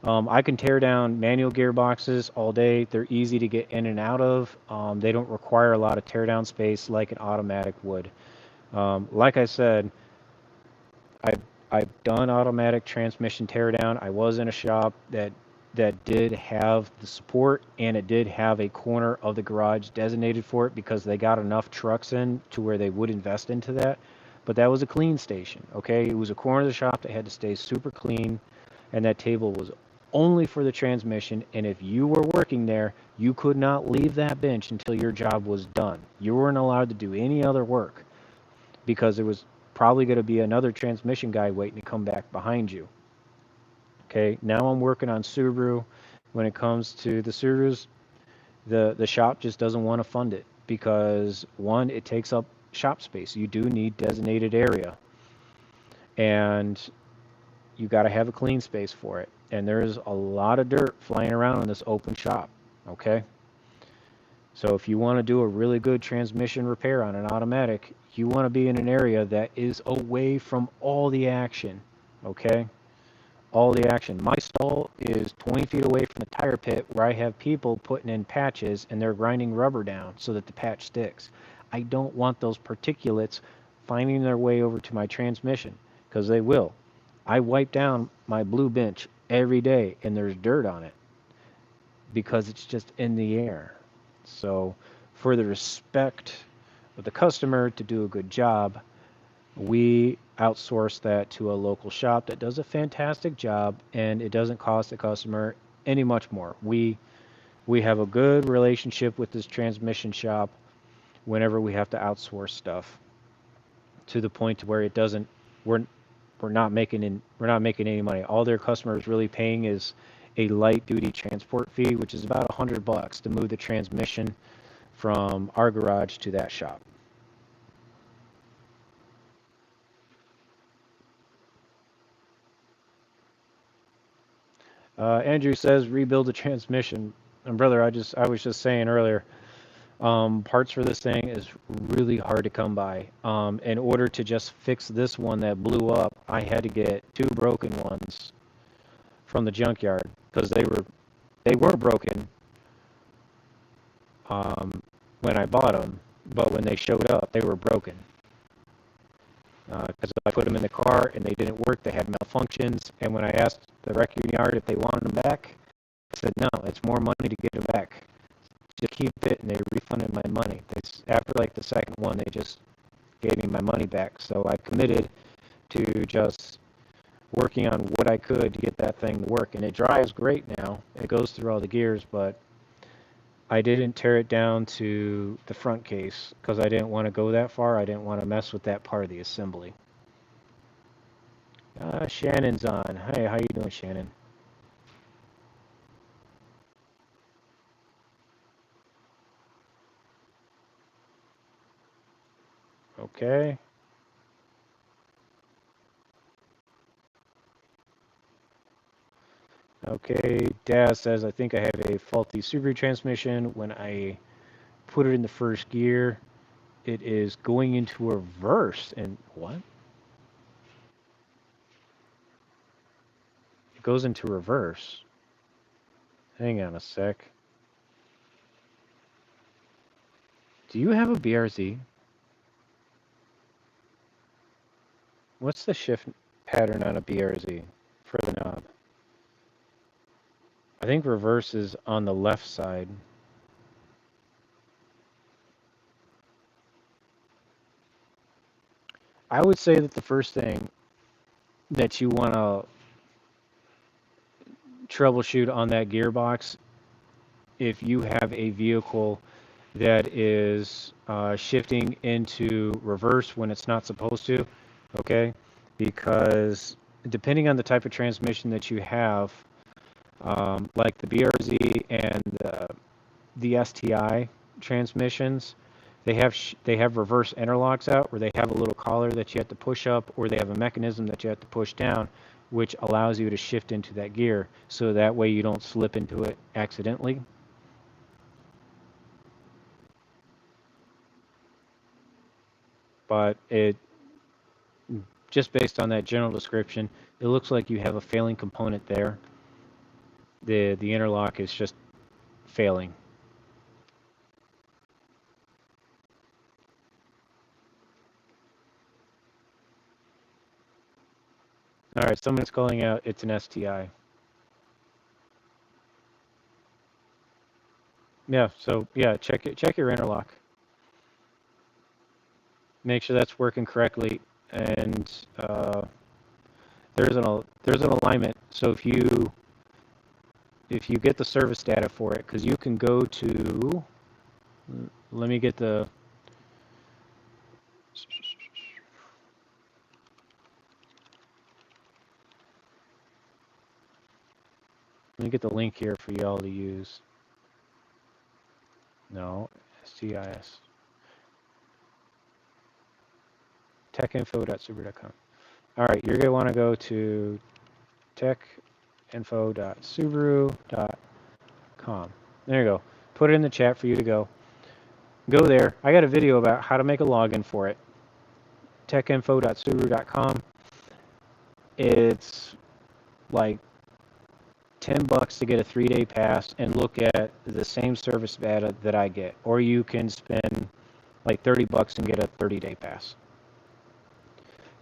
I can tear down manual gearboxes all day. They're easy to get in and out of. They don't require a lot of teardown space like an automatic would. Like I said, I've I've done automatic transmission teardown. I was in a shop that did have the support, and it did have a corner of the garage designated for it because they got enough trucks in to where they would invest into that. But that was a clean station, okay? It was a corner of the shop that had to stay super clean, and that table was only for the transmission. And if you were working there, you could not leave that bench until your job was done. You weren't allowed to do any other work because there was probably going to be another transmission guy waiting to come back behind you. Okay, now I'm working on Subaru. When it comes to the Subarus, the shop just doesn't want to fund it because one, it takes up shop space. You do need designated area, and you got to have a clean space for it. And there's a lot of dirt flying around in this open shop. Okay, so if you want to do a really good transmission repair on an automatic, you want to be in an area that is away from all the action. Okay, all the action. My stall is 20 feet away from the tire pit where I have people putting in patches and they're grinding rubber down so that the patch sticks. I don't want those particulates finding their way over to my transmission because they will. I wipe down my blue bench every day and there's dirt on it because it's just in the air. So, for the respect of the customer to do a good job, we outsource that to a local shop that does a fantastic job, and it doesn't cost the customer any much more. We have a good relationship with this transmission shop whenever we have to outsource stuff to the point where it doesn't we're we're not making any money. All their customers really paying is a light duty transport fee, which is about $100 to move the transmission from our garage to that shop. Andrew says rebuild the transmission. And brother, I was just saying earlier, parts for this thing is really hard to come by. In order to just fix this one that blew up, I had to get two broken ones from the junkyard because they were broken um, when I bought them, but when they showed up, they were broken. Because I put them in the car and they didn't work, they had malfunctions. And when I asked the wrecking yard if they wanted them back, I said no, it's more money to get them back. Just keep it, and they refunded my money. After like the second one, they just gave me my money back. So I committed to just working on what I could to get that thing to work. And it drives great now. It goes through all the gears, but I didn't tear it down to the front case because I didn't want to go that far. I didn't want to mess with that part of the assembly. Shannon's on. Hey, how you doing, Shannon? Okay. Okay. Daz says, I think I have a faulty Subaru transmission. When I put it in the first gear, it is going into reverse. And what? It goes into reverse. Hang on a sec. Do you have a BRZ? What's the shift pattern on a BRZ for the knob? I think reverse is on the left side. I would say that the first thing that you want to troubleshoot on that gearbox, if you have a vehicle that is shifting into reverse when it's not supposed to, okay? Because depending on the type of transmission that you have, like the BRZ and the STI transmissions, they have reverse interlocks out where they have a little collar that you have to push up, or they have a mechanism that you have to push down, which allows you to shift into that gear, so that way you don't slip into it accidentally. But it just based on that general description, it looks like you have a failing component there. The interlock is just failing. All right, someone's calling out it's an STI. Yeah, so yeah, check your interlock. Make sure that's working correctly, and there's an alignment. So if you get the service data for it, because you can go to, let me get the link here for y'all to use. No, STIS. techinfo.subaru.com. All right, you're going to want to go to techinfo.subaru.com. There you go. Put it in the chat for you to go. Go there. I got a video about how to make a login for it. techinfo.subaru.com. It's like $10 to get a 3-day pass and look at the same service data that I get. Or you can spend like $30 and get a 30-day pass.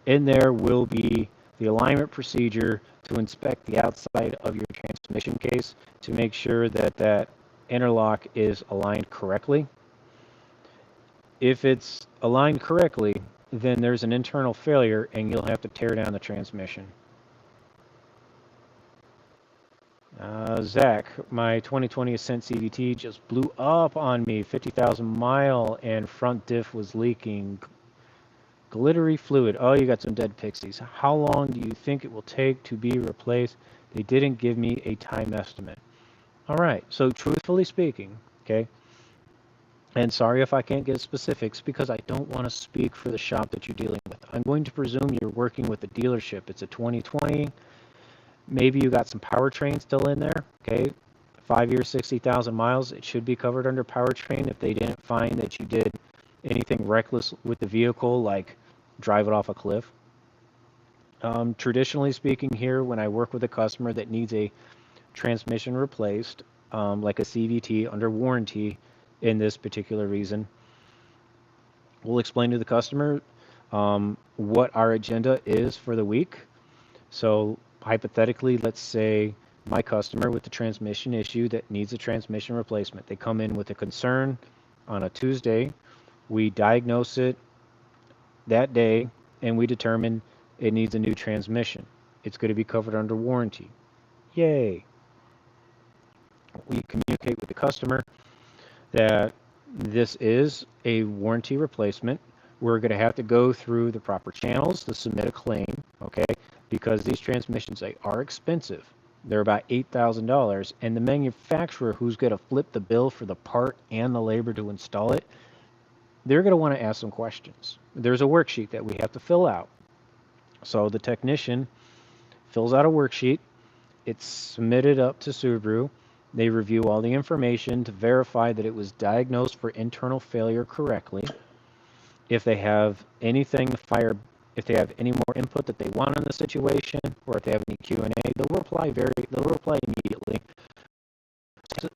In there will be the alignment procedure to inspect the outside of your transmission case to make sure that that interlock is aligned correctly. If it's aligned correctly, then there's an internal failure and you'll have to tear down the transmission. Zach, my 2020 Ascent CVT just blew up on me, 50,000 mile, and front diff was leaking. Glittery fluid. Oh, you got some dead pixies. How long do you think it will take to be replaced? They didn't give me a time estimate. All right, so truthfully speaking, okay, and sorry if I can't get specifics because I don't want to speak for the shop that you're dealing with. I'm going to presume you're working with a dealership. It's a 2020. Maybe you got some powertrain still in there, okay? 5 years, 60,000 miles. It should be covered under powertrain if they didn't find that you did anything reckless with the vehicle, like drive it off a cliff. Traditionally speaking here, when I work with a customer that needs a transmission replaced, like a CVT under warranty in this particular reason, we'll explain to the customer what our agenda is for the week. So hypothetically, let's say my customer with the transmission issue that needs a transmission replacement. They come in with a concern on a Tuesday. We diagnose it that day, and we determine it needs a new transmission. It's going to be covered under warranty. Yay! We communicate with the customer that this is a warranty replacement. We're going to have to go through the proper channels to submit a claim, okay? Because these transmissions, they are expensive. They're about $8,000, and the manufacturer who's going to flip the bill for the part and the labor to install it, they're going to want to ask some questions. There's a worksheet that we have to fill out. So the technician fills out a worksheet. It's submitted up to Subaru. They review all the information to verify that it was diagnosed for internal failure correctly. If they have anything if they have any more input that they want on the situation, or if they have any Q&A, they'll reply immediately.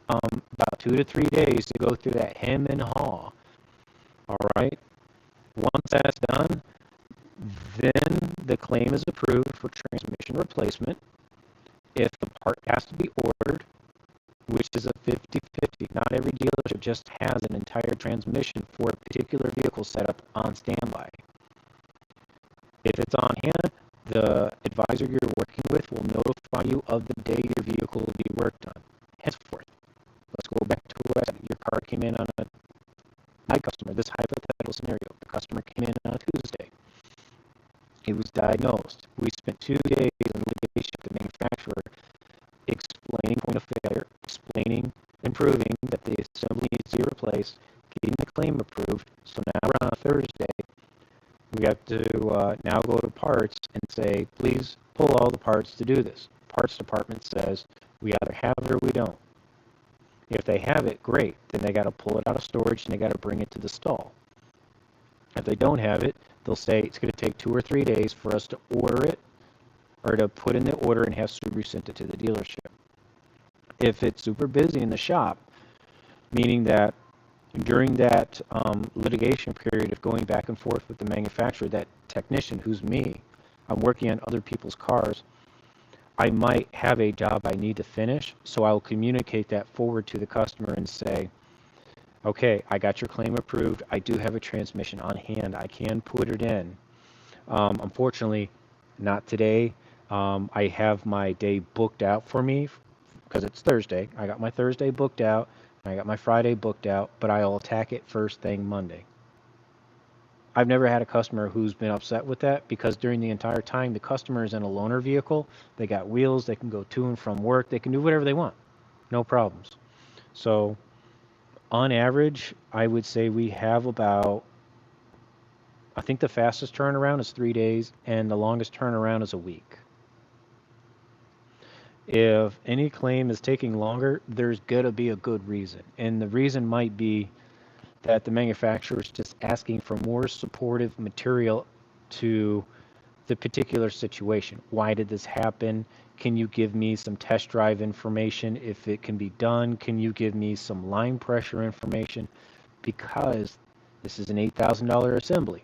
About 2 to 3 days to go through that hem and haw. All right. Once that's done, then the claim is approved for transmission replacement. If the part has to be ordered, which is a 50-50, not every dealership just has an entire transmission for a particular vehicle set up on standby. If it's on hand, the advisor you're working with will notify you of the day your vehicle will be worked on. Henceforth, let's go back to what your car came in on my customer, this hypothetical scenario. The customer came in on a Tuesday. He was diagnosed. We spent 2 days in litigation with the manufacturer explaining point of failure, explaining and proving that the assembly needs to be replaced, getting the claim approved. So now we're on a Thursday. We have to now go to parts and say, please pull all the parts to do this. Parts department says we either have it or we don't. If they have it, great. Then they got to pull it out of storage and they got to bring it to the stall. If they don't have it, they'll say it's going to take 2 or 3 days for us to order it or to put in the order and have Subaru sent it to the dealership. If it's super busy in the shop, meaning that during that litigation period of going back and forth with the manufacturer, that technician, who's me, I'm working on other people's cars, I might have a job I need to finish, so I'll communicate that forward to the customer and say, okay, I got your claim approved. I do have a transmission on hand. I can put it in. Unfortunately, not today. I have my day booked out for me because it's Thursday. I got my Thursday booked out. I got my Friday booked out, but I'll attack it first thing Monday. I've never had a customer who's been upset with that because during the entire time, the customer is in a loaner vehicle. They got wheels. They can go to and from work. They can do whatever they want. No problems. So on average, I would say we have about, I think the fastest turnaround is 3 days and the longest turnaround is a week. If any claim is taking longer, there's got to be a good reason. And the reason might be that the manufacturer is just asking for more supportive material to the particular situation. Why did this happen? Can you give me some test drive information if it can be done? Can you give me some line pressure information? Because this is an $8,000 assembly.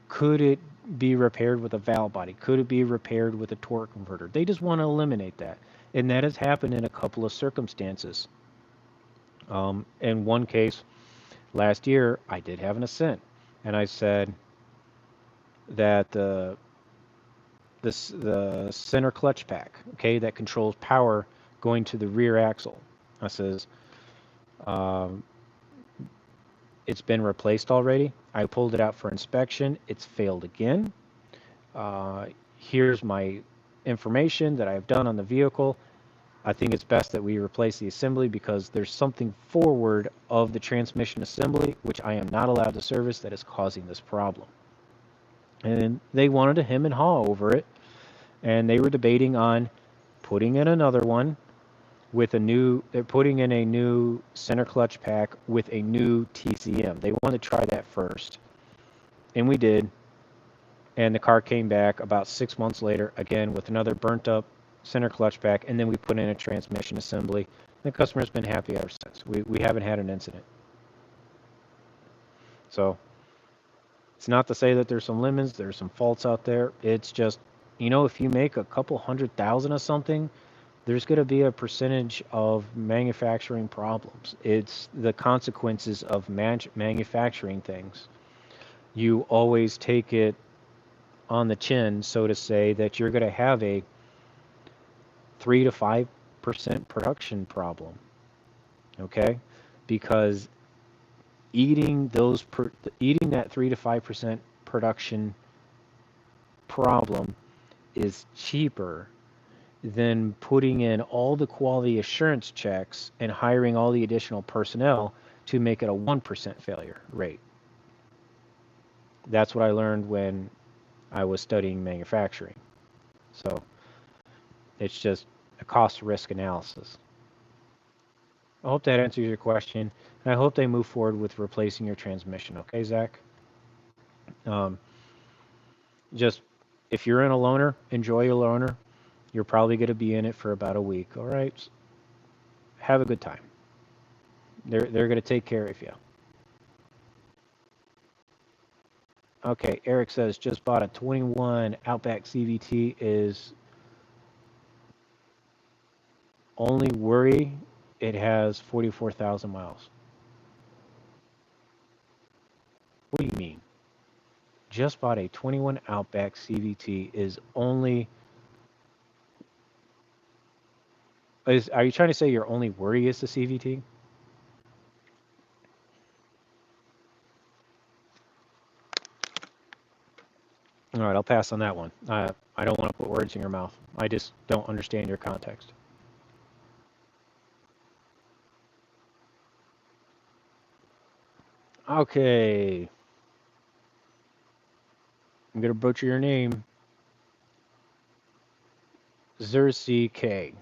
Could it be repaired with a valve body? Could it be repaired with a torque converter? They just want to eliminate that. And that has happened in a couple of circumstances. In one case, last year, I did have an Ascent. And I said that the center clutch pack, okay, that controls power going to the rear axle. I says, it's been replaced already. I pulled it out for inspection. It's failed again. Here's my information that I've done on the vehicle. I think it's best that we replace the assembly because there's something forward of the transmission assembly, which I am not allowed to service, that is causing this problem. And they wanted to hem and haw over it. And they were debating on putting in another one with they're putting in a new center clutch pack with a new TCM. They wanted to try that first. And we did. And the car came back about 6 months later, again, with another burnt up center clutch pack. And then we put in a transmission assembly. The customer's been happy ever since. We haven't had an incident. So it's not to say that there's some lemons, there's some faults out there. It's just, if you make a couple 100,000 of something, there's going to be a percentage of manufacturing problems. It's the consequences of manufacturing things. You always take it on the chin, so to say, that you're going to have a 3 to 5% production problem. Okay? Because eating that 3 to 5% production problem is cheaper than putting in all the quality assurance checks and hiring all the additional personnel to make it a 1% failure rate. That's what I learned when I was studying manufacturing. So it's just a cost-risk analysis. I hope that answers your question, and I hope they move forward with replacing your transmission. Okay, Zach? Just, if you're in a loaner, enjoy your loaner. You're probably going to be in it for about a week, all right? Have a good time. They're going to take care of you. Okay, Eric says, just bought a 21 Outback CVT, is only worry it has 44,000 miles. What do you mean? just bought a 21 Outback CVT is only are you trying to say your only worry is the CVT? All right, I'll pass on that one. I don't want to put words in your mouth. I just don't understand your context. Okay, I'm gonna butcher your name. Xerxes K.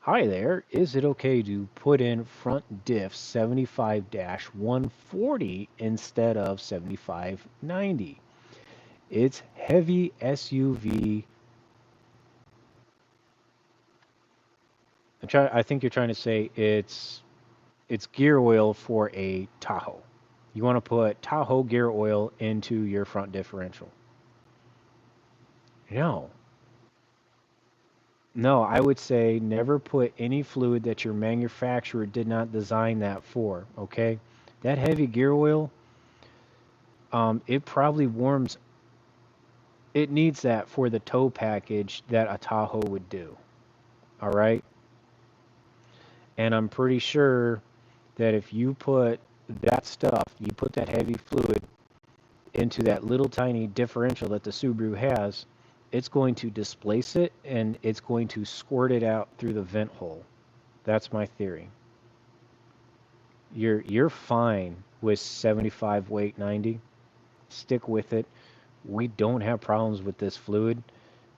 Hi there. Is it okay to put in front diff 75-140 instead of 7590? It's heavy SUV. I think you're trying to say it's gear oil for a Tahoe. You want to put Tahoe gear oil into your front differential. No. No, I would say never put any fluid that your manufacturer did not design that for, okay? That heavy gear oil, it probably warms, it needs that for the tow package that a Tahoe would do, all right? And I'm pretty sure that if you put that stuff, you put that heavy fluid into that little tiny differential that the Subaru has, it's going to displace it and it's going to squirt it out through the vent hole. That's my theory. You're fine with 75 weight 90. Stick with it. We don't have problems with this fluid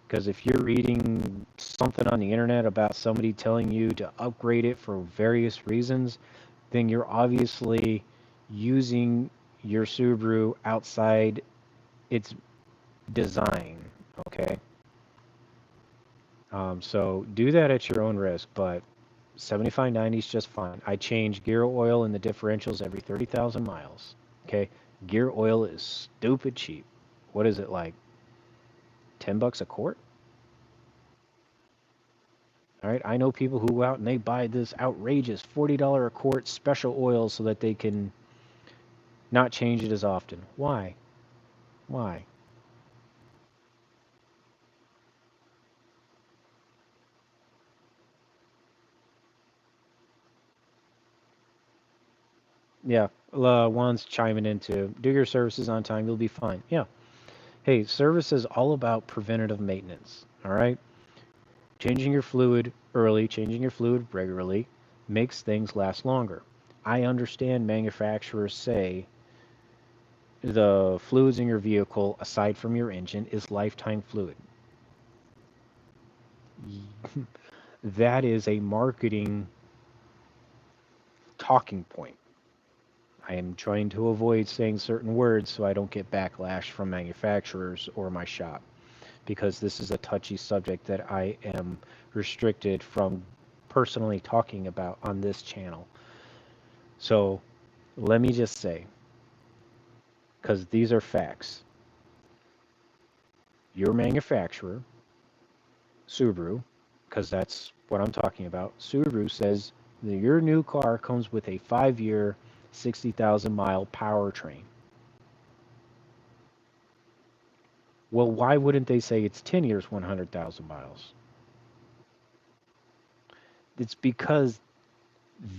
because if you're reading something on the internet about somebody telling you to upgrade it for various reasons, then you're obviously using your Subaru outside its design, okay? So do that at your own risk, but 7590 is just fine. I change gear oil in the differentials every 30,000 miles, okay? Gear oil is stupid cheap. What is it like? 10 bucks a quart? All right, I know people who go out and they buy this outrageous $40 a quart special oil so that they can not change it as often. Why? Why? Yeah, Juan's chiming in too. Do your services on time, you'll be fine. Yeah. Hey, service is all about preventative maintenance. All right. Changing your fluid early, changing your fluid regularly makes things last longer. I understand manufacturers say the fluids in your vehicle, aside from your engine, is lifetime fluid. That is a marketing talking point. I am trying to avoid saying certain words so I don't get backlash from manufacturers or my shop because this is a touchy subject that I am restricted from personally talking about on this channel. So let me just say, because these are facts, your manufacturer, Subaru, because that's what I'm talking about, Subaru says that your new car comes with a 5-year, 60,000 mile powertrain. Well, why wouldn't they say it's 10 years, 100,000 miles? It's because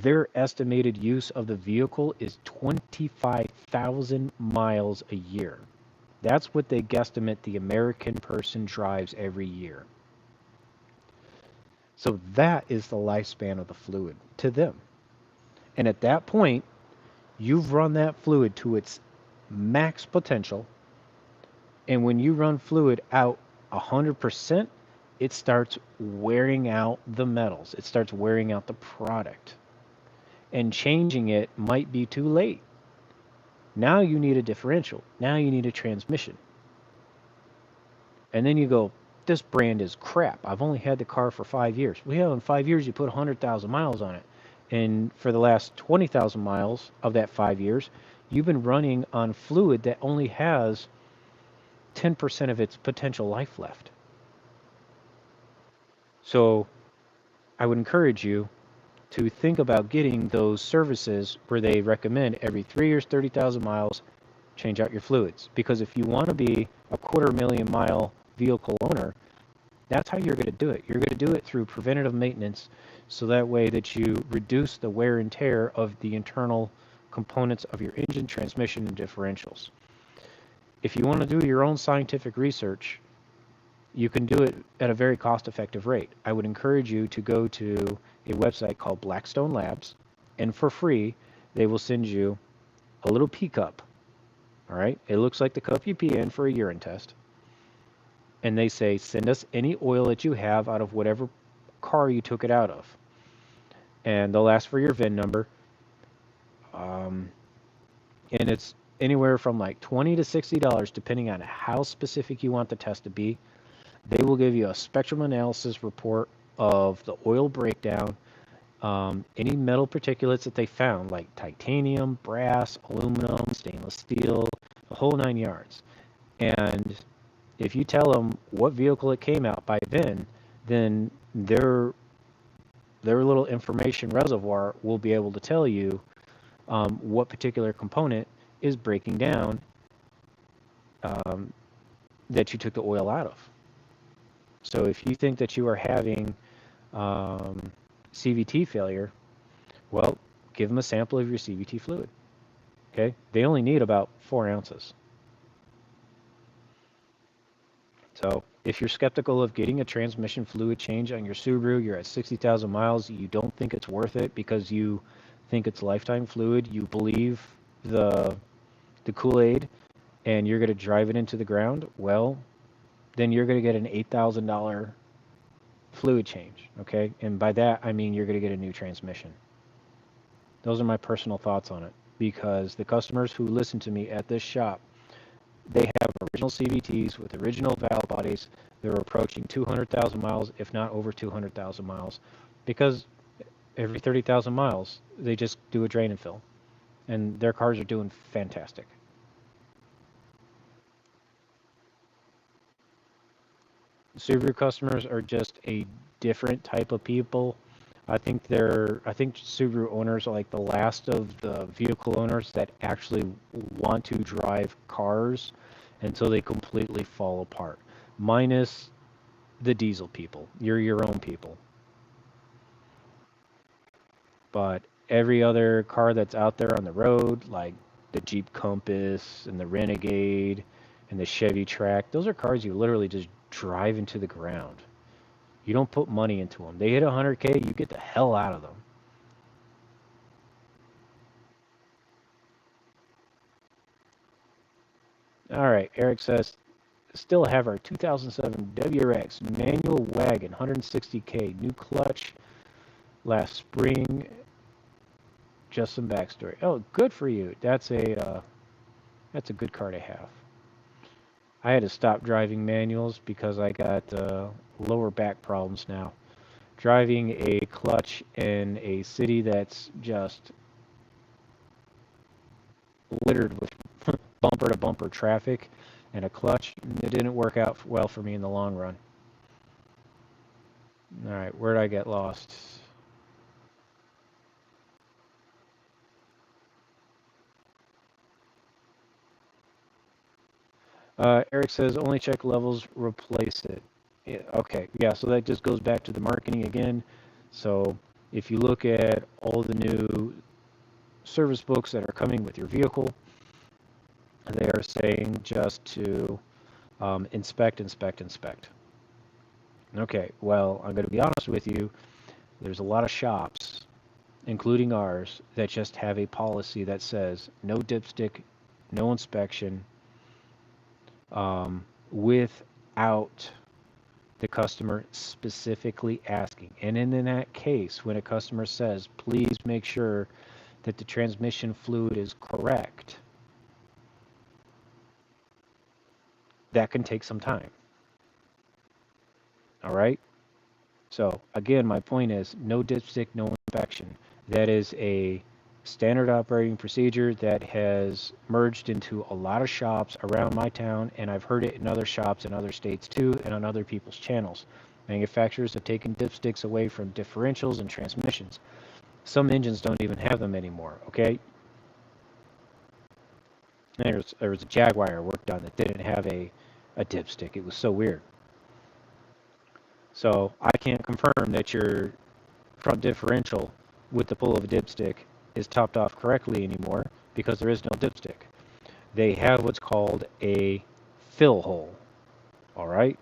their estimated use of the vehicle is 25,000 miles a year. That's what they guesstimate the American person drives every year. So that is the lifespan of the fluid to them. And at that point, you've run that fluid to its max potential. And when you run fluid out 100%, it starts wearing out the metals. It starts wearing out the product. And changing it might be too late. Now you need a differential. Now you need a transmission. And then you go, this brand is crap. I've only had the car for 5 years. Well, in 5 years, you put 100,000 miles on it. And for the last 20,000 miles of that 5 years, you've been running on fluid that only has 10% of its potential life left. So I would encourage you to think about getting those services where they recommend every 3 years, 30,000 miles, change out your fluids. Because if you want to be a 250,000-mile vehicle owner, that's how you're going to do it. You're going to do it through preventative maintenance, so that way that you reduce the wear and tear of the internal components of your engine, transmission, and differentials. If you want to do your own scientific research, you can do it at a very cost-effective rate. I would encourage you to go to a website called Blackstone Labs, and for free, they will send you a little pee cup. All right? It looks like the cup you pee in for a urine test. And they say, send us any oil that you have out of whatever car you took it out of. And they'll ask for your VIN number. And it's anywhere from like $20 to $60, depending on how specific you want the test to be. They will give you a spectrum analysis report of the oil breakdown, any metal particulates that they found, like titanium, brass, aluminum, stainless steel, the whole 9 yards. And if you tell them what vehicle it came out by VIN, then their little information reservoir will be able to tell you what particular component is breaking down that you took the oil out of. So if you think that you are having CVT failure, well, give them a sample of your CVT fluid. Okay? They only need about 4 ounces. So if you're skeptical of getting a transmission fluid change on your Subaru, you're at 60,000 miles, you don't think it's worth it because you think it's lifetime fluid, you believe the Kool-Aid, and you're going to drive it into the ground, well, then you're going to get an $8,000 fluid change, okay? And by that, I mean you're going to get a new transmission. Those are my personal thoughts on it, because the customers who listen to me at this shop, they have original CVTs with original valve bodies. They're approaching 200,000 miles, if not over 200,000 miles, because every 30,000 miles, they just do a drain and fill. And their cars are doing fantastic. Subaru customers are just a different type of people. I think Subaru owners are like the last of the vehicle owners that actually want to drive cars until they completely fall apart. Minus the diesel people. You're your own people. But every other car that's out there on the road, like the Jeep Compass and the Renegade and the Chevy Track, those are cars you literally just drive into the ground. You don't put money into them. They hit 100K, you get the hell out of them. All right, Eric says, still have our 2007 WRX manual wagon, 160K, new clutch last spring. Just some backstory. Oh, good for you. That's a good car to have. I had to stop driving manuals because I got lower back problems now. Driving a clutch in a city that's just littered with bumper to bumper traffic and a clutch, it didn't work out well for me in the long run. All right, where did I get lost? Eric says only check levels, replace it. Yeah, okay, yeah, so that just goes back to the marketing again. So if you look at all the new service books that are coming with your vehicle, they are saying just to inspect, inspect, inspect. Okay, well, I'm going to be honest with you. There's a lot of shops, including ours, that just have a policy that says no dipstick, no inspection, without the customer specifically asking. And in that case, when a customer says, please make sure that the transmission fluid is correct, that can take some time. All right? So again, my point is no dipstick, no inspection. That is a standard operating procedure that has merged into a lot of shops around my town, and I've heard it in other shops in other states too, and on other people's channels. Manufacturers have taken dipsticks away from differentials and transmissions. Some engines don't even have them anymore, okay? There was a Jaguar I worked on that didn't have a dipstick. It was so weird. So I can't confirm that your front differential with the pull of a dipstick is topped off correctly anymore because there is no dipstick. They have what's called a fill hole. All right?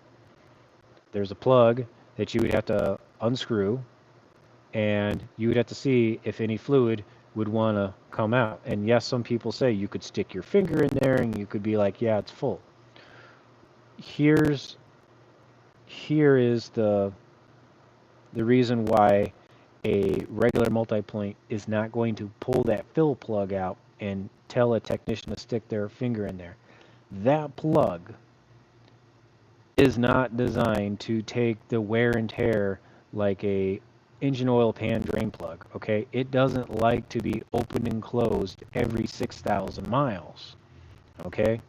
There's a plug that you would have to unscrew, and you would have to see if any fluid would want to come out. And yes, some people say you could stick your finger in there and you could be like, yeah, it's full. Here is the reason why a regular multi-point is not going to pull that fill plug out and tell a technician to stick their finger in there. That plug is not designed to take the wear and tear like a engine oil pan drain plug, okay? It doesn't like to be opened and closed every 6,000 miles, okay?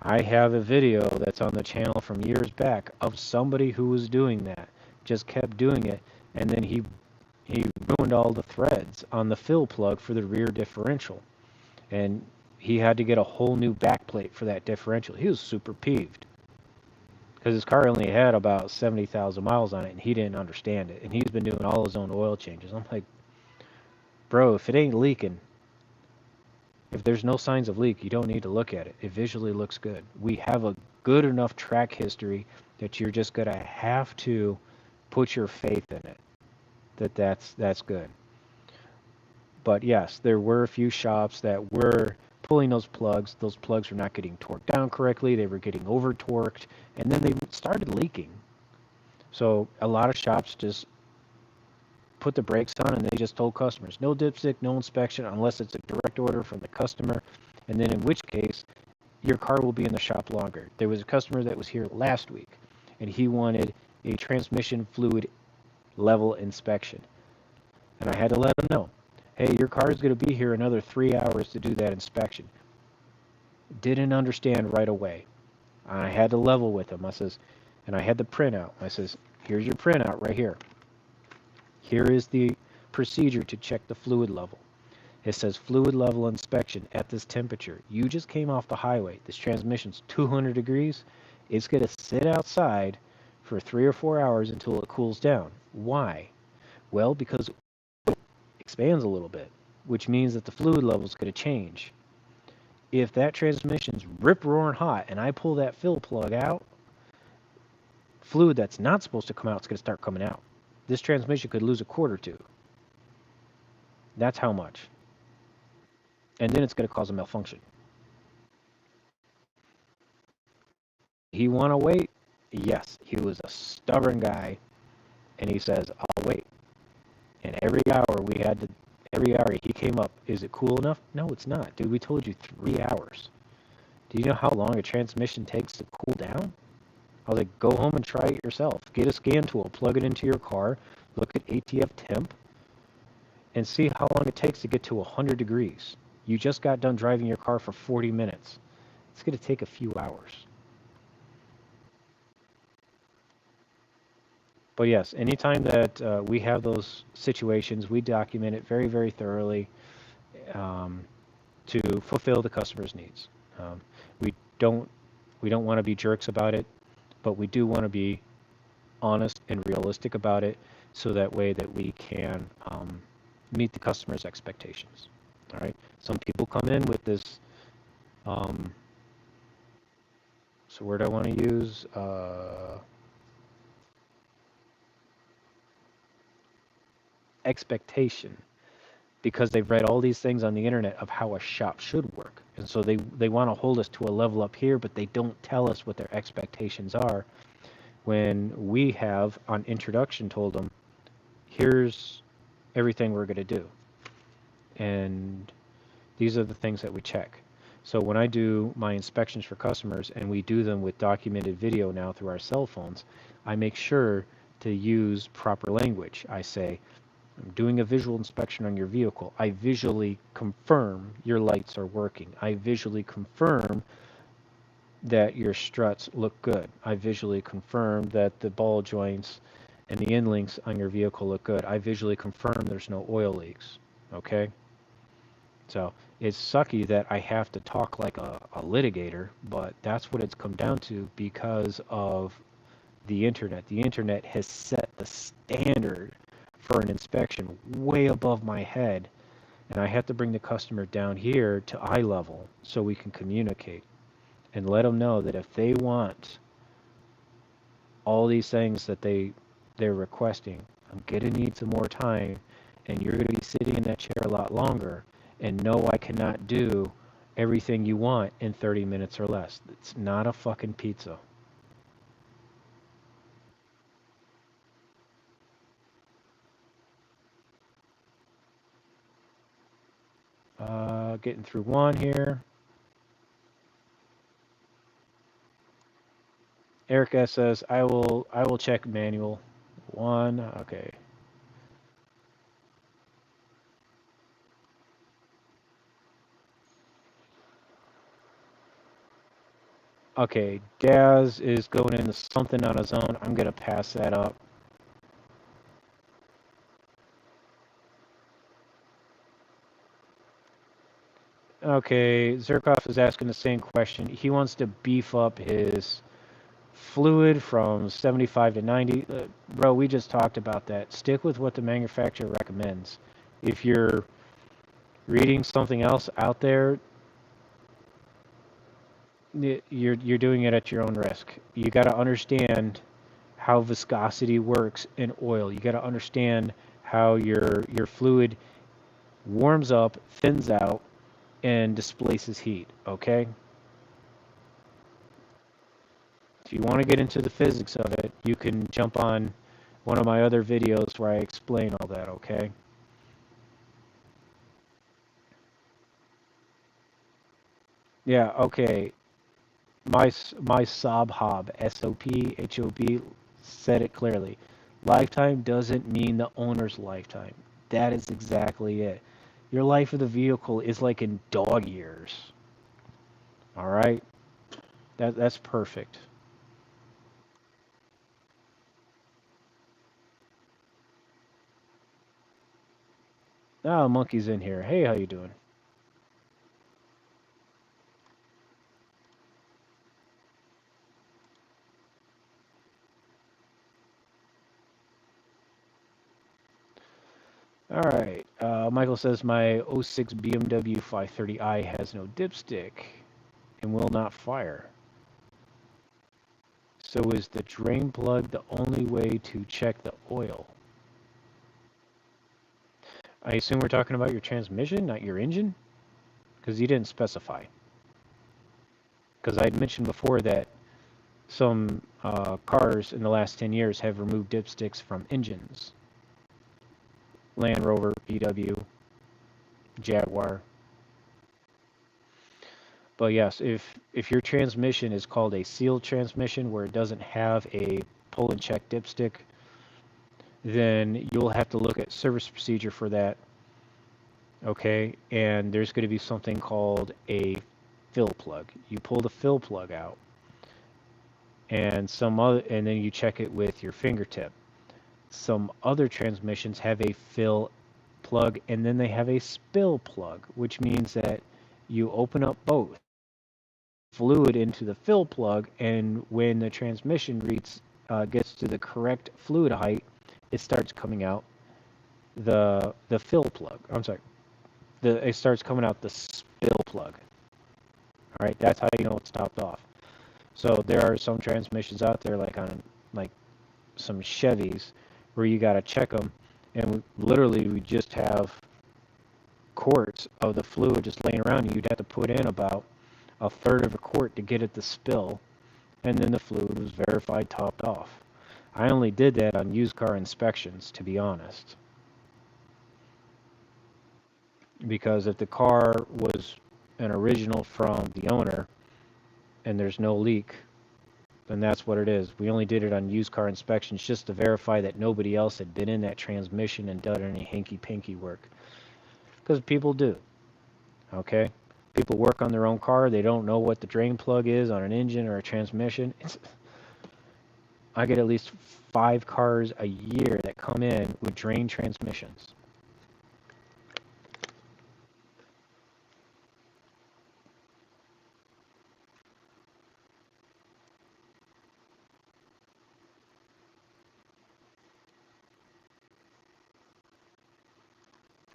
I have a video that's on the channel from years back of somebody who was doing that, just kept doing it, and then he ruined all the threads on the fill plug for the rear differential, and he had to get a whole new backplate for that differential. He was super peeved because his car only had about 70,000 miles on it, and he didn't understand it, and he's been doing all his own oil changes. I'm like, bro, if it ain't leaking, if there's no signs of leak, you don't need to look at it. It visually looks good. We have a good enough track history that you're just going to have to put your faith in it, that's good. But yes, there were a few shops that were pulling those plugs. Those plugs were not getting torqued down correctly. They were getting over torqued, and then they started leaking. So a lot of shops just put the brakes on, and they just told customers, no dipstick, no inspection, unless it's a direct order from the customer, and then in which case, your car will be in the shop longer. There was a customer that was here last week, and he wanted a transmission fluid level inspection. And I had to let him know, hey, your car is going to be here another 3 hours to do that inspection. Didn't understand right away. I had to level with him. I says, and I had the printout. I says, here's your printout right here. Here is the procedure to check the fluid level. It says fluid level inspection at this temperature. You just came off the highway. This transmission's 200 degrees. It's going to sit outside for 3 or 4 hours until it cools down. Why? Well, because it expands a little bit, which means that the fluid level is going to change. If that transmission's rip-roaring hot and I pull that fill plug out, fluid that's not supposed to come out is going to start coming out. This transmission could lose a quart or two. That's how much. And then it's going to cause a malfunction. He want to wait? Yes, he was a stubborn guy, and he says, I'll wait. And every hour he came up, is it cool enough? No, it's not. Dude, we told you 3 hours. Do you know how long a transmission takes to cool down? I was like, go home and try it yourself. Get a scan tool, plug it into your car, look at ATF temp, and see how long it takes to get to 100 degrees. You just got done driving your car for 40 minutes. It's going to take a few hours. But yes, anytime that we have those situations, we document it very, very thoroughly to fulfill the customer's needs. We don't want to be jerks about it, but we do want to be honest and realistic about it, so that way that we can meet the customer's expectations. All right. Some people come in with this. So word I want to use. Expectation, because they've read all these things on the internet of how a shop should work, and so they want to hold us to a level up here, but they don't tell us what their expectations are, when we have on introduction told them, here's everything we're going to do, and these are the things that we check. So when I do my inspections for customers, and we do them with documented video now through our cell phones, I make sure to use proper language. I say, I'm doing a visual inspection on your vehicle. I visually confirm your lights are working. I visually confirm that your struts look good. I visually confirm that the ball joints and the end links on your vehicle look good. I visually confirm there's no oil leaks. Okay? So it's sucky that I have to talk like a litigator, but that's what it's come down to because of the internet. The internet has set the standard for an inspection way above my head, and I have to bring the customer down here to eye level so we can communicate and let them know that if they want all these things that they're requesting, I'm gonna need some more time, and you're gonna be sitting in that chair a lot longer. And no, I cannot do everything you want in 30 minutes or less. It's not a fucking pizza. Getting through one here. Eric S says, I will check manual. One, okay. Okay, Daz is going into something on his own. I'm gonna pass that up. Okay, Zerkov is asking the same question. He wants to beef up his fluid from 75 to 90. Bro, we just talked about that. Stick with what the manufacturer recommends. If you're reading something else out there, you're doing it at your own risk. You got to understand how viscosity works in oil. You got to understand how your fluid warms up, thins out, and displaces heat, okay? If you want to get into the physics of it, you can jump on one of my other videos where I explain all that, okay? Yeah, okay. My Sobhob, SOPHOB, said it clearly. Lifetime doesn't mean the owner's lifetime. That is exactly it. Your life of the vehicle is like in dog years. All right? That's perfect. Oh, Monkey's in here. Hey, how you doing? All right. Michael says my '06 BMW 530i has no dipstick and will not fire. So is the drain plug the only way to check the oil? I assume we're talking about your transmission, not your engine? Because you didn't specify. Because I had mentioned before that some cars in the last 10 years have removed dipsticks from engines. Land Rover, VW, Jaguar. But yes, if your transmission is called a sealed transmission where it doesn't have a pull and check dipstick, then you'll have to look at service procedure for that. Okay, and there's going to be something called a fill plug. You pull the fill plug out, and then you check it with your fingertip. Some other transmissions have a fill plug, and then they have a spill plug, which means that you open up both fluid into the fill plug, and when the transmission gets to the correct fluid height, it starts coming out the fill plug. I'm sorry, it starts coming out the spill plug. All right, that's how you know it's topped off. So there are some transmissions out there, like some Chevys, where you got to check them, and literally we just have quarts of the fluid just laying around. You'd have to put in about a third of a quart to get it to spill, and then the fluid was verified topped off. I only did that on used car inspections, to be honest, because if the car was an original from the owner and there's no leak, then that's what it is. We only did it on used car inspections just to verify that nobody else had been in that transmission and done any hanky-panky work. Because people do, okay? People work on their own car. They don't know what the drain plug is on an engine or a transmission. I get at least 5 cars a year that come in with drain transmissions.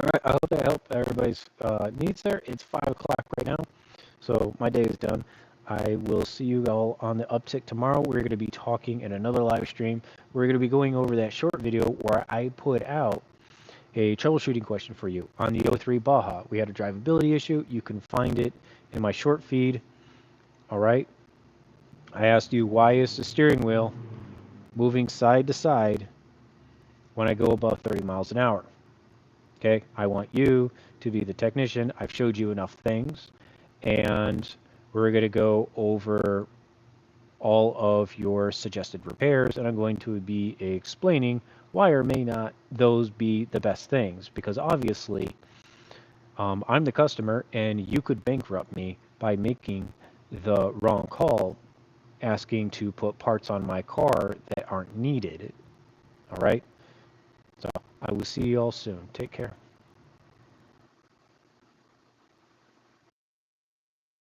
All right, I hope that helped everybody's needs there. It's 5 o'clock right now, so my day is done. I will see you all on the uptick tomorrow. We're going to be talking in another live stream. We're going to be going over that short video where I put out a troubleshooting question for you on the '03 Baja. We had a drivability issue. You can find it in my short feed. All right. I asked you, why is the steering wheel moving side to side when I go above 30 miles an hour? Okay, I want you to be the technician. I've showed you enough things, and we're going to go over all of your suggested repairs, and I'm going to be explaining why or may not those be the best things, because obviously I'm the customer, and you could bankrupt me by making the wrong call, asking to put parts on my car that aren't needed. All right, so I will see you all soon. Take care.